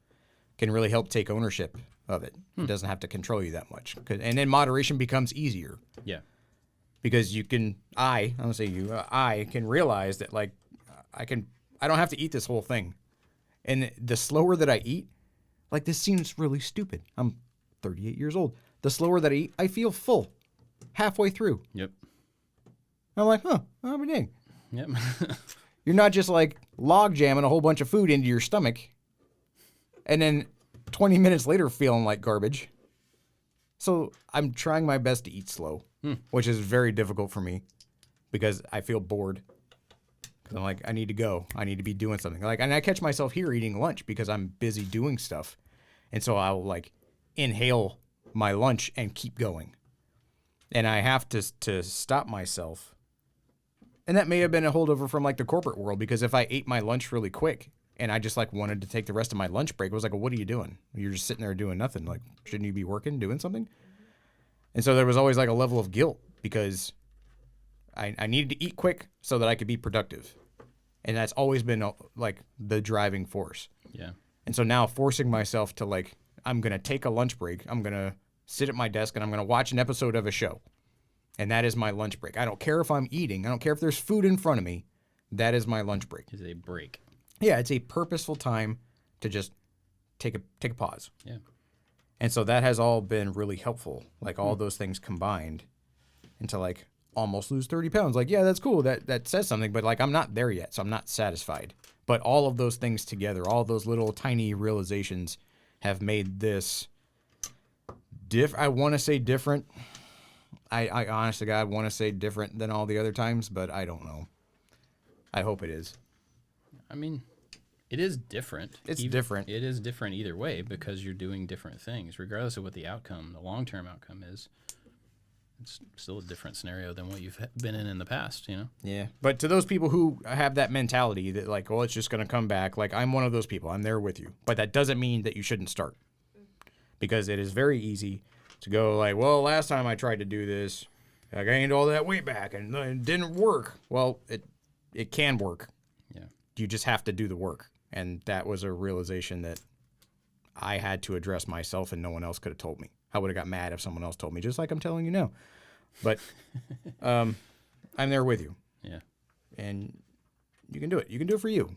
can really help take ownership of it. It doesn't have to control you that much. And then moderation becomes easier. Yeah. Because you can, I don't say you, I can realize that like I don't have to eat this whole thing. And the slower that I eat, like this seems really stupid. I'm 38 years old. The slower that I eat, I feel full halfway through. Yep. I'm like, I'm dang. Yep. You're not just like log jamming a whole bunch of food into your stomach and then 20 minutes later feeling like garbage. So I'm trying my best to eat slow, which is very difficult for me because I feel bored. Because I'm like, I need to go. I need to be doing something. Like, and I catch myself here eating lunch because I'm busy doing stuff. And so I'll like inhale my lunch and keep going. And I have to stop myself. And that may have been a holdover from like the corporate world because if I ate my lunch really quick and I just like wanted to take the rest of my lunch break, I was like, well, what are you doing? You're just sitting there doing nothing. Like, shouldn't you be working, doing something? And so there was always like a level of guilt because I needed to eat quick so that I could be productive. And that's always been like the driving force. Yeah. And so now forcing myself to like, I'm going to take a lunch break. I'm going to sit at my desk and I'm going to watch an episode of a show. And that is my lunch break. I don't care if I'm eating. I don't care if there's food in front of me. That is my lunch break. Is a break. Yeah, it's a purposeful time to just take a pause. Yeah. And so that has all been really helpful. Like all those things combined into like almost lose 30 pounds. Like, yeah, that's cool. That says something, but like I'm not there yet, so I'm not satisfied. But all of those things together, all those little tiny realizations have made this I want to say different. I honest to God want to say different than all the other times, but I don't know. I hope it is. I mean, it is different. It's different. It is different either way because you're doing different things, regardless of what the outcome, the long-term outcome is. It's still a different scenario than what you've been in the past, you know? Yeah. But to those people who have that mentality that like, well, it's just going to come back. Like I'm one of those people. I'm there with you. But that doesn't mean that you shouldn't start. Because it is very easy to go like, well, last time I tried to do this, I gained all that weight back and it didn't work. Well, it can work. Yeah. You just have to do the work. And that was a realization that I had to address myself and no one else could have told me. I would have got mad if someone else told me, just like I'm telling you now. But I'm there with you. Yeah. And you can do it. You can do it for you.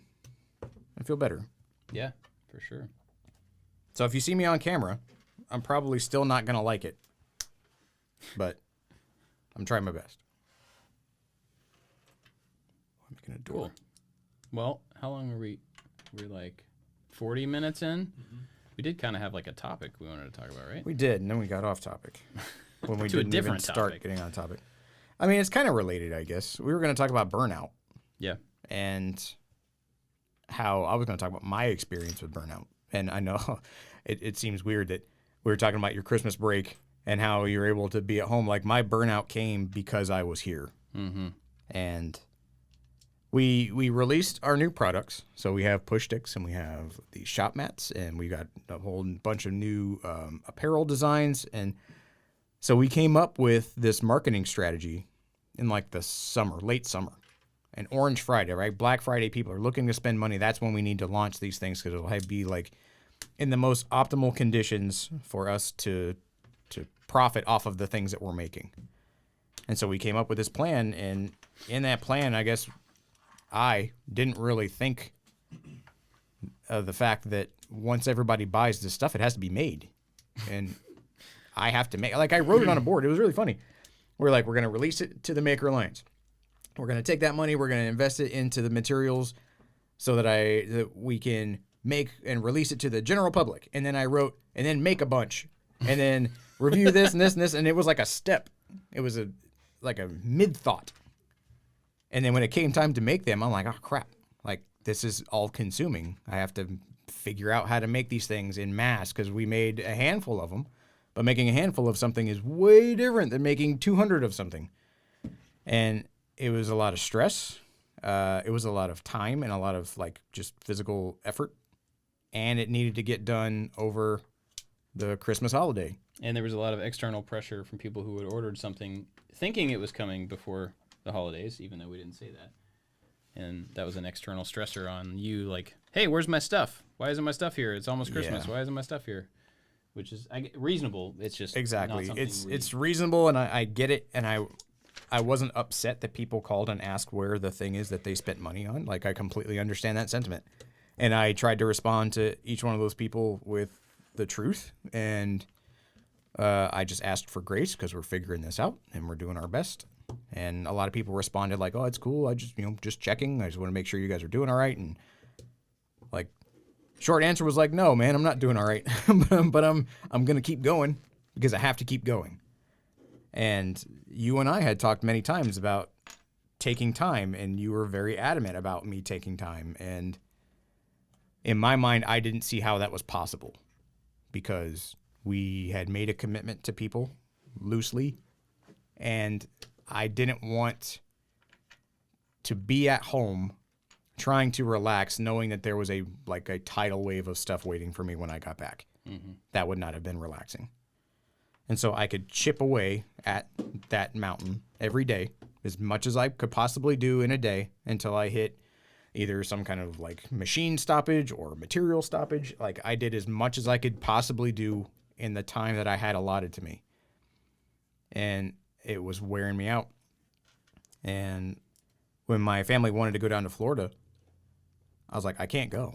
I feel better. Yeah, for sure. So if you see me on camera, I'm probably still not going to like it. But I'm trying my best. I'm making a door. Cool. Well, how long are we? We're like 40 minutes in. Mm-hmm. We did kind of have like a topic we wanted to talk about, right? We did, and then we got off topic. When we To a didn't different even start topic. getting on topic. I mean, it's kind of related, I guess. We were going to talk about burnout. Yeah. And how I was going to talk about my experience with burnout. And I know it seems weird that we were talking about your Christmas break and how you're able to be at home. Like my burnout came because I was here. Mm-hmm. And we released our new products. So we have push sticks and we have the shop mats and we got a whole bunch of new apparel designs. And so we came up with this marketing strategy in like the summer, late summer. And Orange Friday, right? Black Friday, people are looking to spend money. That's when we need to launch these things because it'll be like in the most optimal conditions for us to profit off of the things that we're making. And so we came up with this plan. And in that plan, I guess I didn't really think of the fact that once everybody buys this stuff, it has to be made. And I have to make, like I wrote it on a board. It was really funny. We're like, we're going to release it to the Maker Alliance. We're going to take that money. We're going to invest it into the materials so that we can make and release it to the general public. And then I wrote, and then make a bunch and then review this and this and this. And it was like a step. It was like a mid thought. And then when it came time to make them, I'm like, oh crap. Like this is all consuming. I have to figure out how to make these things in mass because we made a handful of them. But making a handful of something is way different than making 200 of something. And it was a lot of stress. It was a lot of time and a lot of like just physical effort. And it needed to get done over the Christmas holiday. And there was a lot of external pressure from people who had ordered something thinking it was coming before the holidays, even though we didn't say that. And that was an external stressor on you, like, hey, where's my stuff? Why isn't my stuff here? It's almost Christmas. Yeah. Why isn't my stuff here? Which is reasonable. It's just Exactly. Not It's reasonable, and I get it, and I wasn't upset that people called and asked where the thing is that they spent money on. Like, I completely understand that sentiment. And I tried to respond to each one of those people with the truth, and I just asked for grace because we're figuring this out and we're doing our best. And a lot of people responded like, "Oh, it's cool. I just, just checking. I just want to make sure you guys are doing all right." And like, short answer was like, "No, man, I'm not doing all right, but I'm gonna keep going because I have to keep going." And you and I had talked many times about taking time, and you were very adamant about me taking time. And in my mind, I didn't see how that was possible because we had made a commitment to people loosely, and I didn't want to be at home trying to relax, knowing that there was a tidal wave of stuff waiting for me when I got back. Mm-hmm. That would not have been relaxing. And so I could chip away at that mountain every day, as much as I could possibly do in a day, until I hit either some kind of like machine stoppage or material stoppage. Like, I did as much as I could possibly do in the time that I had allotted to me. And it was wearing me out. And when my family wanted to go down to Florida, I was like, I can't go.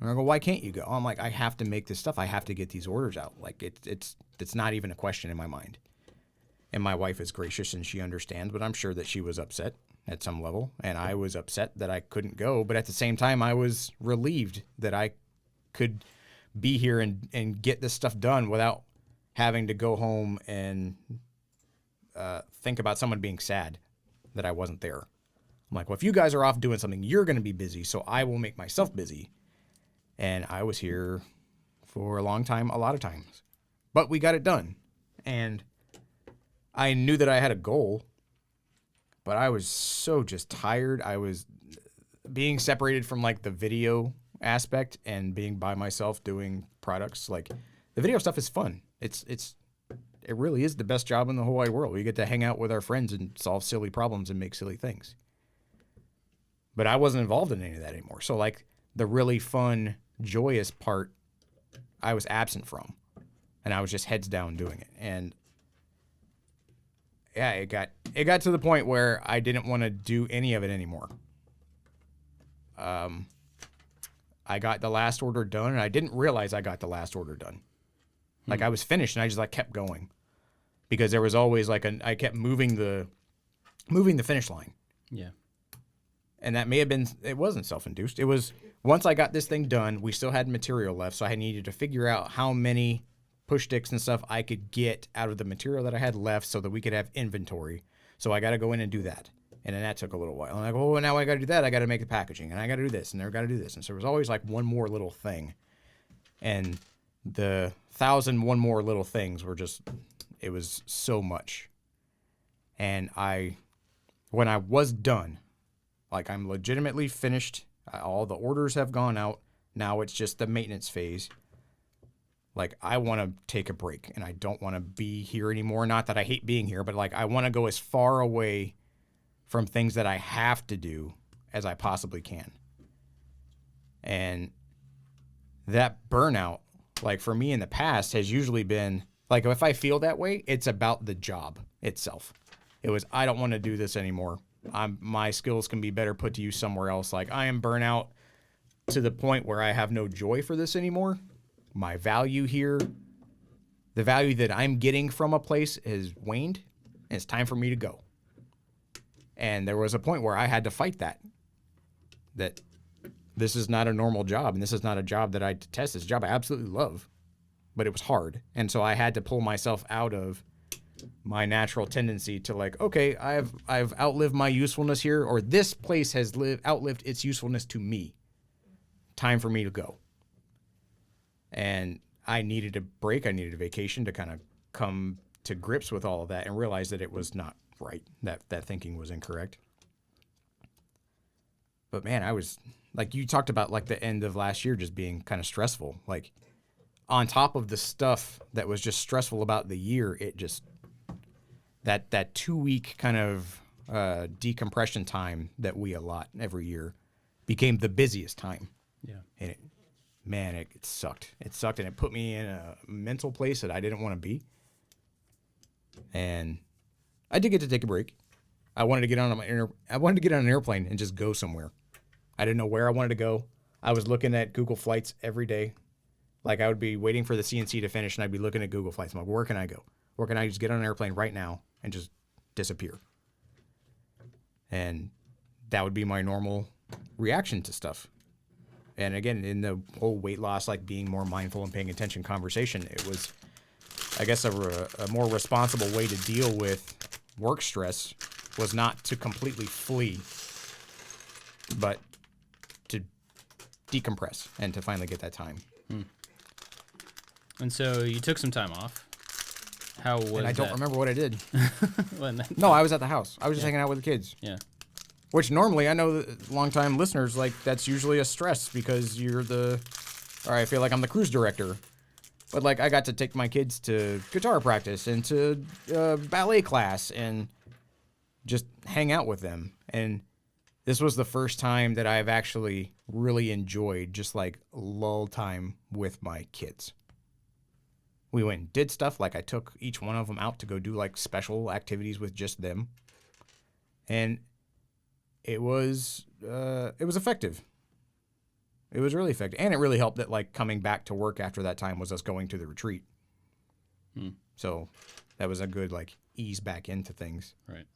And I go, why can't you go? I'm like, I have to make this stuff. I have to get these orders out. Like, it's not even a question in my mind. And my wife is gracious and she understands, but I'm sure that she was upset at some level. And I was upset that I couldn't go. But at the same time, I was relieved that I could be here and get this stuff done without having to go home and think about someone being sad that I wasn't there. I'm like, well, if you guys are off doing something, you're going to be busy, so I will make myself busy. And I was here for a long time, a lot of times. But we got it done. And I knew that I had a goal, but I was so just tired. I was being separated from like the video aspect and being by myself doing products. Like, the video stuff is fun. It really is the best job in the whole wide world. We get to hang out with our friends and solve silly problems and make silly things. But I wasn't involved in any of that anymore. So like the really fun, joyous part, I was absent from. And I was just heads down doing it. And yeah, it got to the point where I didn't want to do any of it anymore. I got the last order done, and I didn't realize I got the last order done. Like, I was finished, and I just like kept going, because there was always like I kept moving the finish line. Yeah. And that may have been, it wasn't self-induced. It was, once I got this thing done, we still had material left, so I needed to figure out how many push sticks and stuff I could get out of the material that I had left so that we could have inventory. So I got to go in and do that. And then that took a little while. And I go, oh, now I got to do that. I got to make the packaging, and I got to do this, and I got to do this. And so there was always like one more little thing. And the 1,001 more little things were just, it was so much. And when I was done, like, I'm legitimately finished, all the orders have gone out. Now it's just the maintenance phase. Like, I want to take a break, and I don't want to be here anymore. Not that I hate being here, but like, I want to go as far away from things that I have to do as I possibly can. And that burnout, like, for me in the past, has usually been, like, if I feel that way, it's about the job itself. It was, I don't want to do this anymore. My skills can be better put to use somewhere else. Like, I am burnout to the point where I have no joy for this anymore. My value here, the value that I'm getting from a place has waned, and it's time for me to go. And there was a point where I had to fight that this is not a normal job, and this is not a job that I detest. This job I absolutely love, but it was hard. And so I had to pull myself out of my natural tendency to, like, okay, I've outlived my usefulness here, or this place has outlived its usefulness to me. Time for me to go. And I needed a break. I needed a vacation to kind of come to grips with all of that and realize that it was not right. That thinking was incorrect. But man, I was, like, you talked about, like, the end of last year just being kind of stressful. Like, on top of the stuff that was just stressful about the year, it just, that 2 week kind of decompression time that we allot every year became the busiest time. Yeah. And it sucked. It sucked, and it put me in a mental place that I didn't want to be. And I did get to take a break. I wanted to get on an airplane and just go somewhere. I didn't know where I wanted to go. I was looking at Google Flights every day. Like, I would be waiting for the CNC to finish, and I'd be looking at Google Flights. I'm like, where can I go? Where can I just get on an airplane right now and just disappear? And that would be my normal reaction to stuff. And again, in the whole weight loss, like being more mindful and paying attention conversation, it was, I guess, a more responsible way to deal with work stress was not to completely flee, but to decompress and to finally get that time. And so you took some time off. How was that? And I don't remember what I did. Well, No, I was at the house. I was just hanging out with the kids. Yeah. Which normally, I know that longtime listeners, like, that's usually a stress because you're I feel like I'm the cruise director. But, like, I got to take my kids to guitar practice and to ballet class and just hang out with them. And this was the first time that I've actually really enjoyed just, like, lull time with my kids. We went and did stuff, like I took each one of them out to go do, like, special activities with just them. And it was effective. It was really effective. And it really helped that, like, coming back to work after that time was us going to the retreat. So that was a good, like, ease back into things. Right.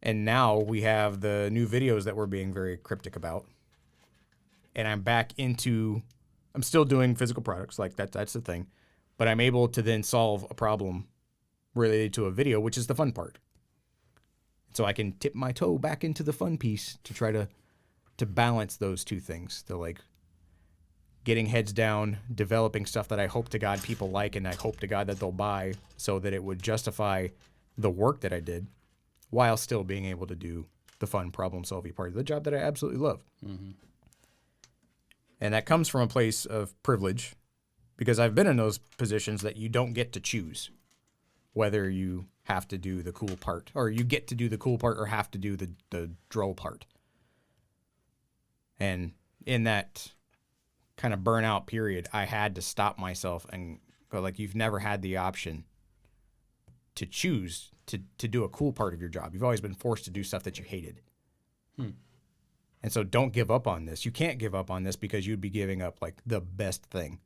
And now we have the new videos that we're being very cryptic about. And I'm still doing physical products, like that's the thing. But I'm able to then solve a problem related to a video, which is the fun part. So I can tip my toe back into the fun piece to try to balance those two things. To, like, getting heads down, developing stuff that I hope to God people like, and I hope to God that they'll buy so that it would justify the work that I did, while still being able to do the fun problem-solving part of the job that I absolutely love. Mm-hmm. And that comes from a place of privilege, because I've been in those positions that you don't get to choose whether you have to do the cool part, or you get to do the cool part, or have to do the droll part. And in that kind of burnout period, I had to stop myself and go, like, you've never had the option to choose to do a cool part of your job. You've always been forced to do stuff that you hated. And so don't give up on this. You can't give up on this, because you'd be giving up, like, the best thing.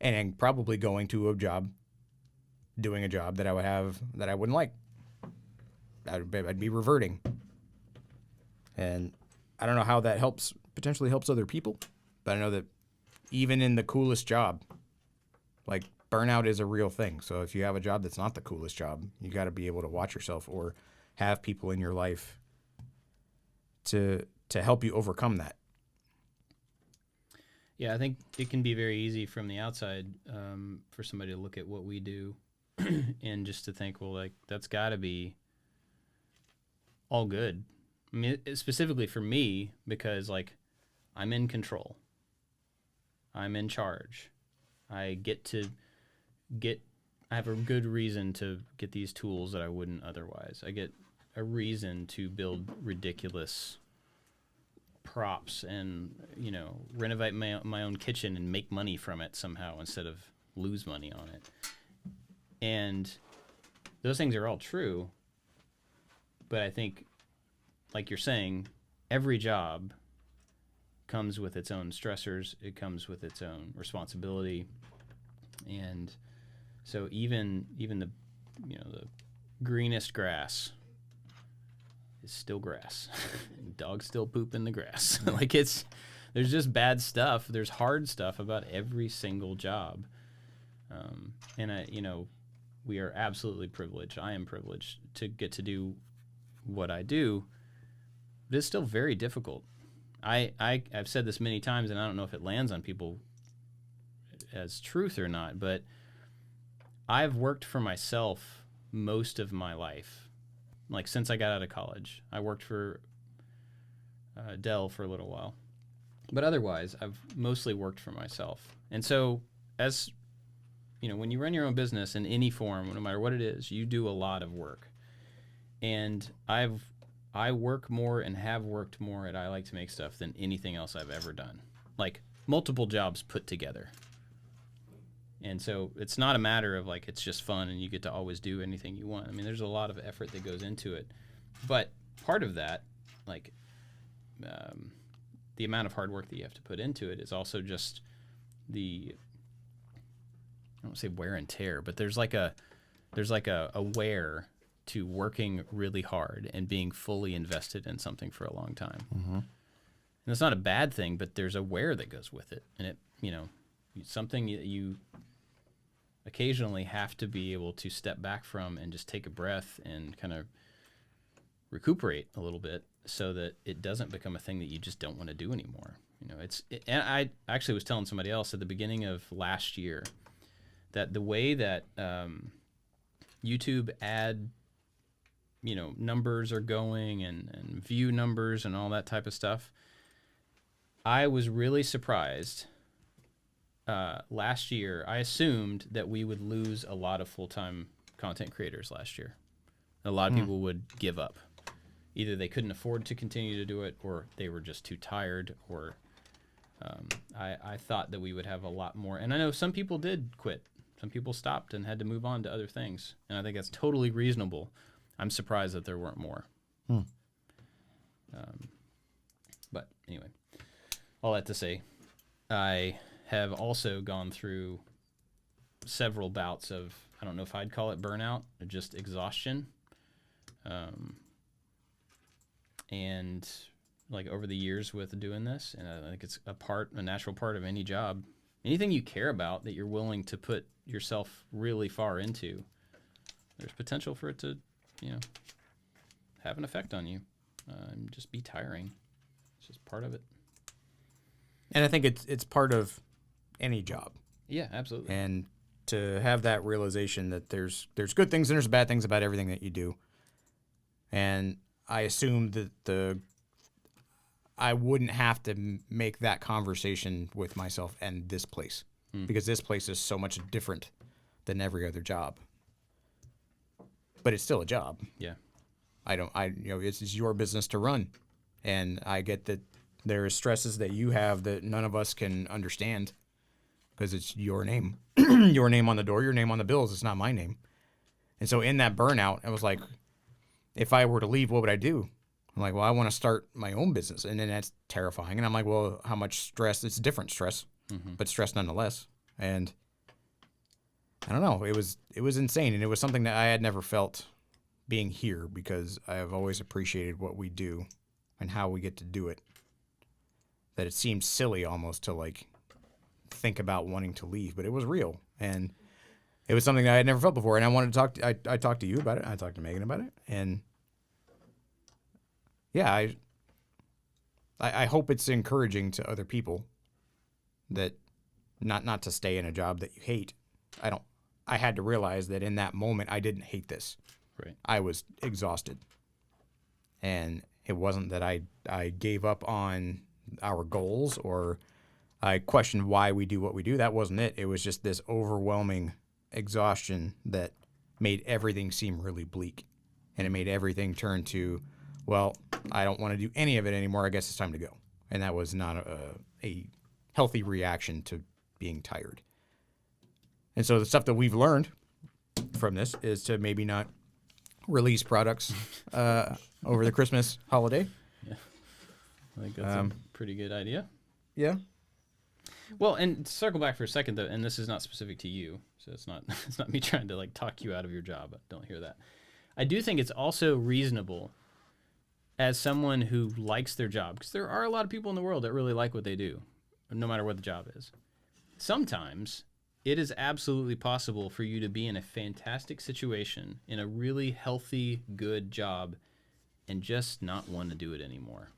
And probably going to doing a job that I wouldn't like. I'd be reverting. And I don't know how that potentially helps other people, but I know that even in the coolest job, like, burnout is a real thing. So if you have a job that's not the coolest job, you got to be able to watch yourself, or have people in your life to help you overcome that. Yeah, I think it can be very easy from the outside for somebody to look at what we do and just to think, well, like, that's got to be all good. I mean, specifically for me, because, like, I'm in control. I'm in charge. I have a good reason to get these tools that I wouldn't otherwise. I get a reason to build ridiculous props and, renovate my own kitchen and make money from it somehow instead of lose money on it. And those things are all true. But I think, like you're saying, every job comes with its own stressors. It comes with its own responsibility. And so even the greenest grass is still grass. Dogs still poop in the grass. Like, there's just bad stuff. There's hard stuff about every single job. And we are absolutely privileged. I am privileged to get to do what I do, but it's still very difficult. I've said this many times, and I don't know if it lands on people as truth or not, but I've worked for myself most of my life. Like, since I got out of college, I worked for Dell for a little while. But otherwise, I've mostly worked for myself. And so, as when you run your own business in any form, no matter what it is, you do a lot of work. And I work more and have worked more at I Like to Make Stuff than anything else I've ever done. Like multiple jobs put together. And so it's not a matter of like it's just fun and you get to always do anything you want. I mean, there's a lot of effort that goes into it. But part of that, like the amount of hard work that you have to put into it is also just I don't want to say wear and tear, but there's like a wear to working really hard and being fully invested in something for a long time. Mm-hmm. And it's not a bad thing, but there's a wear that goes with it. And it, something you occasionally have to be able to step back from and just take a breath and kind of recuperate a little bit so that it doesn't become a thing that you just don't want to do anymore. And I actually was telling somebody else at the beginning of last year that the way that YouTube ad numbers are going and view numbers and all that type of stuff, I was really surprised. Last year, I assumed that we would lose a lot of full-time content creators last year. A lot of people would give up. Either they couldn't afford to continue to do it, or they were just too tired, or I thought that we would have a lot more. And I know some people did quit. Some people stopped and had to move on to other things. And I think that's totally reasonable. I'm surprised that there weren't more. But anyway, all that to say, I have also gone through several bouts of, I don't know if I'd call it burnout or just exhaustion. And like over the years with doing this, and I think it's a natural part of any job. Anything you care about that you're willing to put yourself really far into, there's potential for it to, have an effect on you and just be tiring. It's just part of it. And I think it's part of any job. Yeah, absolutely. And to have that realization that there's good things and there's bad things about everything that you do. And I assumed that I wouldn't have to make that conversation with myself and this place because this place is so much different than every other job. But it's still a job. Yeah. It's your business to run. And I get that there are stresses that you have that none of us can understand because it's your name, your name on the door, your name on the bills. It's not my name. And so in that burnout, I was like, if I were to leave, what would I do? I'm like, well, I want to start my own business. And then that's terrifying. And I'm like, well, how much stress? It's different stress, but stress nonetheless. And I don't know. It was insane. And it was something that I had never felt being here because I have always appreciated what we do and how we get to do it. That it seemed silly almost to like think about wanting to leave, but it was real. And it was something that I had never felt before. And I wanted to talk I talked to you about it. I talked to Megan about it. And yeah, I hope it's encouraging to other people that not to stay in a job that you hate. I had to realize that in that moment I didn't hate this. Right. I was exhausted. And it wasn't that I gave up on our goals or I questioned why we do what we do. That wasn't it. It was just this overwhelming exhaustion that made everything seem really bleak. And it made everything turn to, well, I don't want to do any of it anymore. I guess it's time to go. And that was not a healthy reaction to being tired. And so the stuff that we've learned from this is to maybe not release products over the Christmas holiday. Yeah. I think that's a pretty good idea. Yeah. Well, and to circle back for a second though, and this is not specific to you, so it's not me trying to like talk you out of your job. Don't hear that. I do think it's also reasonable as someone who likes their job, because there are a lot of people in the world that really like what they do, no matter what the job is. Sometimes it is absolutely possible for you to be in a fantastic situation, in a really healthy, good job, and just not want to do it anymore.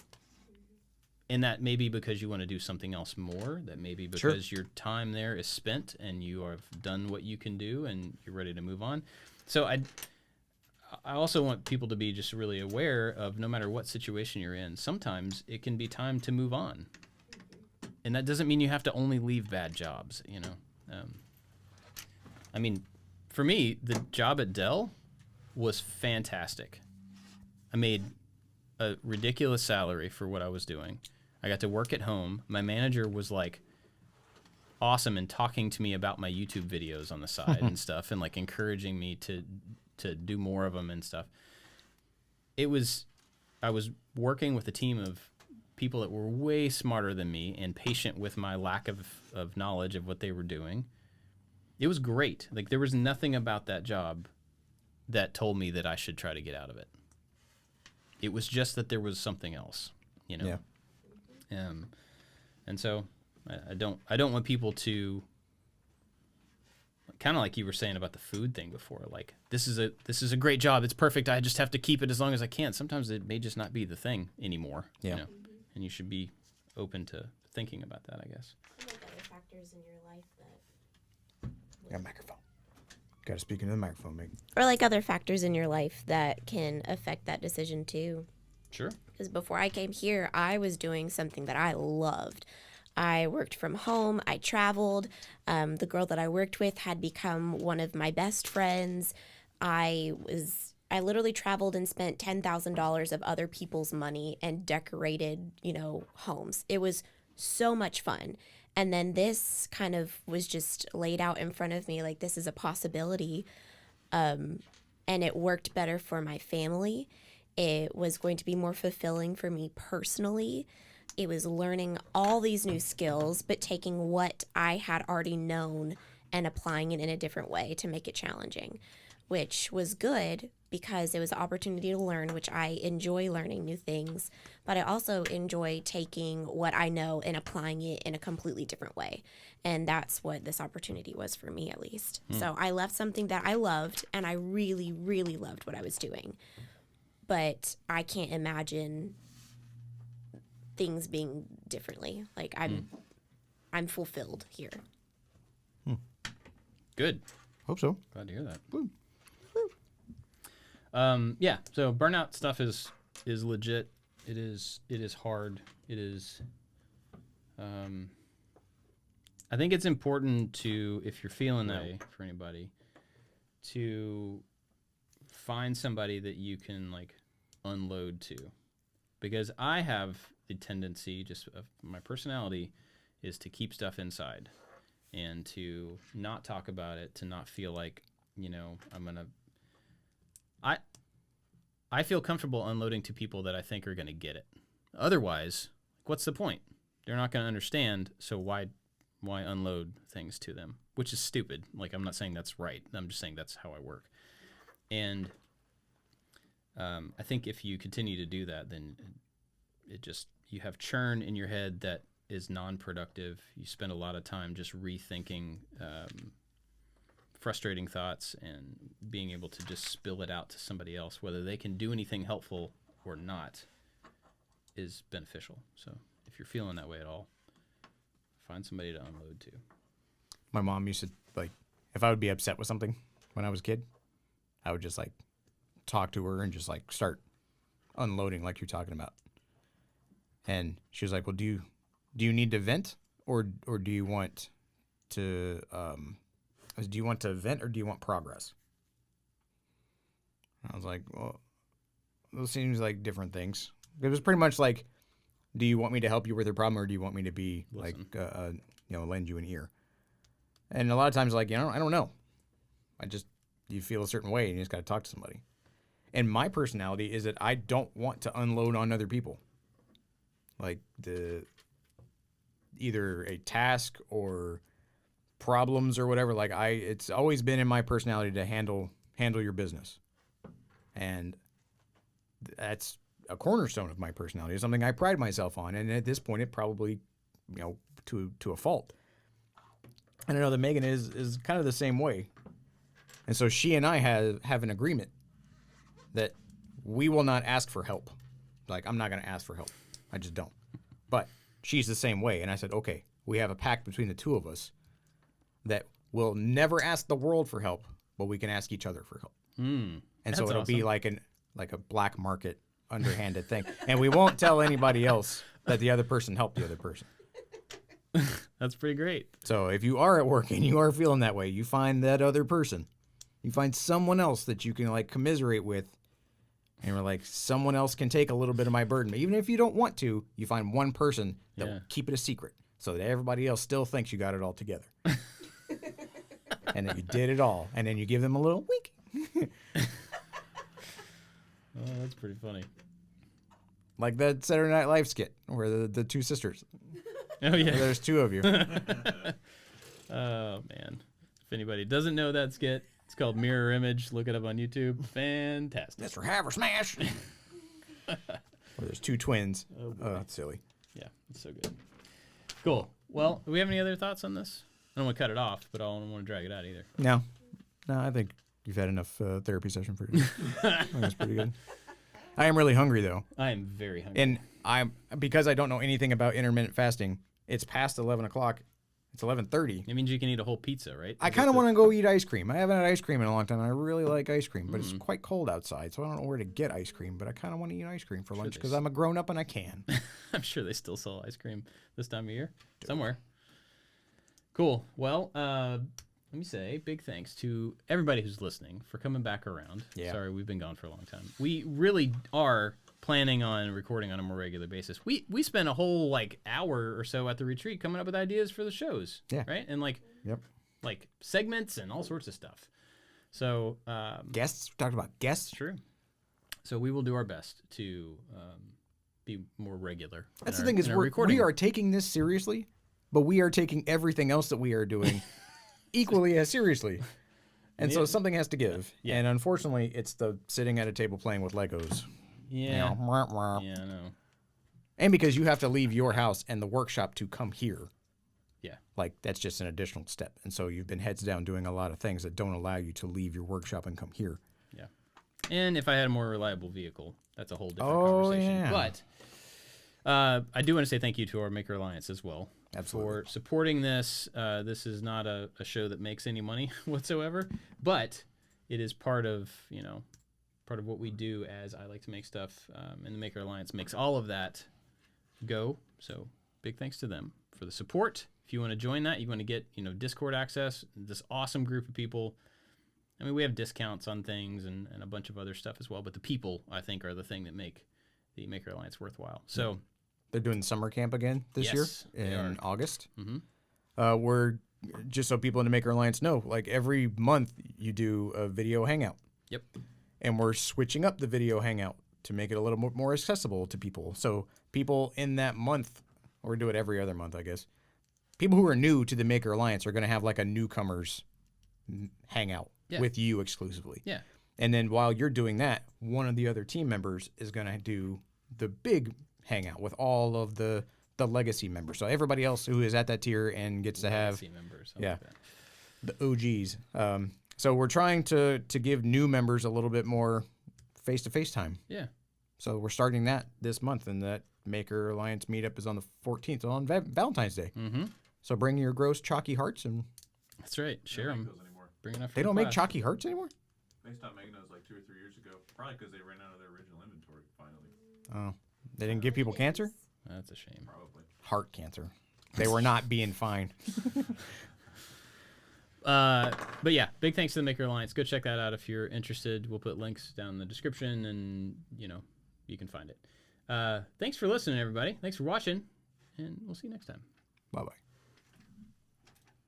And that may be because you want to do something else more. That may be because your time there is spent and you have done what you can do and you're ready to move on. So I also want people to be just really aware of no matter what situation you're in, sometimes it can be time to move on. And that doesn't mean you have to only leave bad jobs, I mean, for me, the job at Dell was fantastic. I made a ridiculous salary for what I was doing. I got to work at home. My manager was like awesome and talking to me about my YouTube videos on the side and stuff, and like encouraging me to do more of them and stuff. I was working with a team of people that were way smarter than me and patient with my lack of knowledge of what they were doing. It was great. Like, there was nothing about that job that told me that I should try to get out of it. It was just that there was something else, you know? Yeah. And so I don't want people to, kind of like you were saying about the food thing before, like, this is a great job. It's perfect. I just have to keep it as long as I can. Sometimes it may just not be the thing anymore. Yeah. You know? And you should be open to thinking about that, I guess. What other factors in your life that... Yeah, microphone. Got to speak into the microphone, Meg. Or like other factors in your life that can affect that decision too. Sure. Because before I came here, I was doing something that I loved. I worked from home. I traveled. The girl that I worked with had become one of my best friends. I literally traveled and spent $10,000 of other people's money and decorated, homes. It was so much fun. And then this kind of was just laid out in front of me like this is a possibility. And it worked better for my family. It was going to be more fulfilling for me personally. It was learning all these new skills, but taking what I had already known and applying it in a different way to make it challenging, which was good because it was an opportunity to learn, which I enjoy learning new things, but I also enjoy taking what I know and applying it in a completely different way. And that's what this opportunity was for me, at least. So I left something that I loved, and I really, really loved what I was doing. But I can't imagine things being differently. Like, I'm fulfilled here. Good. Hope so. Glad to hear that. Woo. Yeah. So burnout stuff is legit. It is hard. It is. I think it's important to, if you're feeling that way for anybody, to find somebody that you can like unload to, because I have the tendency, just of my personality, is to keep stuff inside and to not talk about it, to not feel like, I feel comfortable unloading to people that I think are going to get it. Otherwise, what's the point? They're not going to understand, so why unload things to them? Which is stupid. Like, I'm not saying that's right. I'm just saying that's how I work. And I think if you continue to do that, then you have churn in your head that is non-productive. You spend a lot of time just rethinking frustrating thoughts and being able to just spill it out to somebody else, whether they can do anything helpful or not, is beneficial. So if you're feeling that way at all, find somebody to unload to. My mom used to, like, if I would be upset with something when I was a kid, I would just, like, talk to her and just, like, start unloading like you're talking about. And she was like, well, do you need to vent or do you want to vent or do you want progress? I was like, well, those seems like different things. It was pretty much like, do you want me to help you with your problem or do you want me to be lend you an ear? And a lot of times, like, I don't know. You feel a certain way and you just got to talk to somebody. And my personality is that I don't want to unload on other people. Like either a task or problems or whatever. Like it's always been in my personality to handle your business. And that's a cornerstone of my personality. It's something I pride myself on. And at this point, it probably, to a fault. And I know that Megan is kind of the same way. And so she and I have an agreement that we will not ask for help. Like, I'm not going to ask for help. I just don't. But she's the same way. And I said, okay, we have a pact between the two of us that we'll never ask the world for help, but we can ask each other for help. And so it'll be like a black market, underhanded thing. And we won't tell anybody else that the other person helped the other person. That's pretty great. So if you are at work and you are feeling that way, you find that other person. You find someone else that you can, like, commiserate with And we're like, someone else can take a little bit of my burden. Even if you don't want to, you find one person that will keep it a secret so that everybody else still thinks you got it all together. And then you did it all. And then you give them a little wink. Oh, that's pretty funny. Like that Saturday Night Live skit where the two sisters. Oh, yeah. Where there's two of you. Oh, man. If anybody doesn't know that skit, it's called Mirror Image. Look it up on YouTube. Fantastic. Mr. Haver Smash. Where there's two twins. Oh, that's silly. Yeah, it's so good. Cool. Well, do we have any other thoughts on this? I don't want to cut it off, but I don't want to drag it out either. No, I think you've had enough therapy session for today. I think that's pretty good. I am really hungry though. I am very hungry. And because I don't know anything about intermittent fasting. It's past 11 o'clock. It's 11:30. It means you can eat a whole pizza, right? I kind of want to go eat ice cream. I haven't had ice cream in a long time. And I really like ice cream, but it's quite cold outside, so I don't know where to get ice cream. But I kind of want to eat ice cream for lunch because I'm a grown up and I can. I'm sure they still sell ice cream this time of year somewhere. Cool. Well, let me say big thanks to everybody who's listening for coming back around. Yeah. Sorry, we've been gone for a long time. We really are planning on recording on a more regular basis. We spent a whole hour or so at the retreat coming up with ideas for the shows. Yeah. Right? And like segments and all sorts of stuff. So Guests? We talked about guests. true. So we will do our best to be more regular. That's the thing is we are taking this seriously, but we are taking everything else that we are doing equally as seriously. And so something has to give. Yeah. And unfortunately, it's the sitting at a table playing with Legos. Yeah. You know, Yeah, I know. And because you have to leave your house and the workshop to come here. Yeah. Like, that's just an additional step. And so you've been heads down doing a lot of things that don't allow you to leave your workshop and come here. Yeah. And if I had a more reliable vehicle, that's a whole different Oh, conversation. yeah. But I do want to say thank you to our Maker Alliance as well. Absolutely. For supporting this. This is not a show that makes any money whatsoever, but it is part of what we do, as I like to make stuff, and the Maker Alliance makes all of that go. So big thanks to them for the support. If you want to join that, you want to get Discord access, this awesome group of people. I mean, we have discounts on things and a bunch of other stuff as well, but the people, I think, are the thing that make the Maker Alliance worthwhile. So They're doing summer camp again this Yes, year they in August. Mhm. We're, just so people in the Maker Alliance know, like every month you do a video hangout. Yep. And we're switching up the video hangout to make it a little more accessible to people. So people in that month, or do it every other month, I guess. People who are new to the Maker Alliance are going to have like a newcomers hangout with you exclusively. Yeah. And then while you're doing that, one of the other team members is going to do the big hangout with all of the legacy members. So everybody else who is at that tier and gets to have Legacy members, I yeah, like that. the OGs. So we're trying to give new members a little bit more face-to-face time. Yeah. So we're starting that this month, and that Maker Alliance meetup is on the 14th, on Valentine's Day. Mm-hmm. So bring your gross chalky hearts, and That's right. Share They don't them. make those anymore. Bring enough. they don't make chalky hearts anymore? They stopped making those like 2 or 3 years ago. Probably because they ran out of their original inventory finally. Oh, they didn't give people cancer? That's a shame. Probably. Heart cancer. They were not being fine. But yeah, big thanks to the Maker Alliance. Go check that out if you're interested. We'll put links down in the description, and you can find it. Thanks for listening, everybody. Thanks for watching, and we'll see you next time. Bye-bye.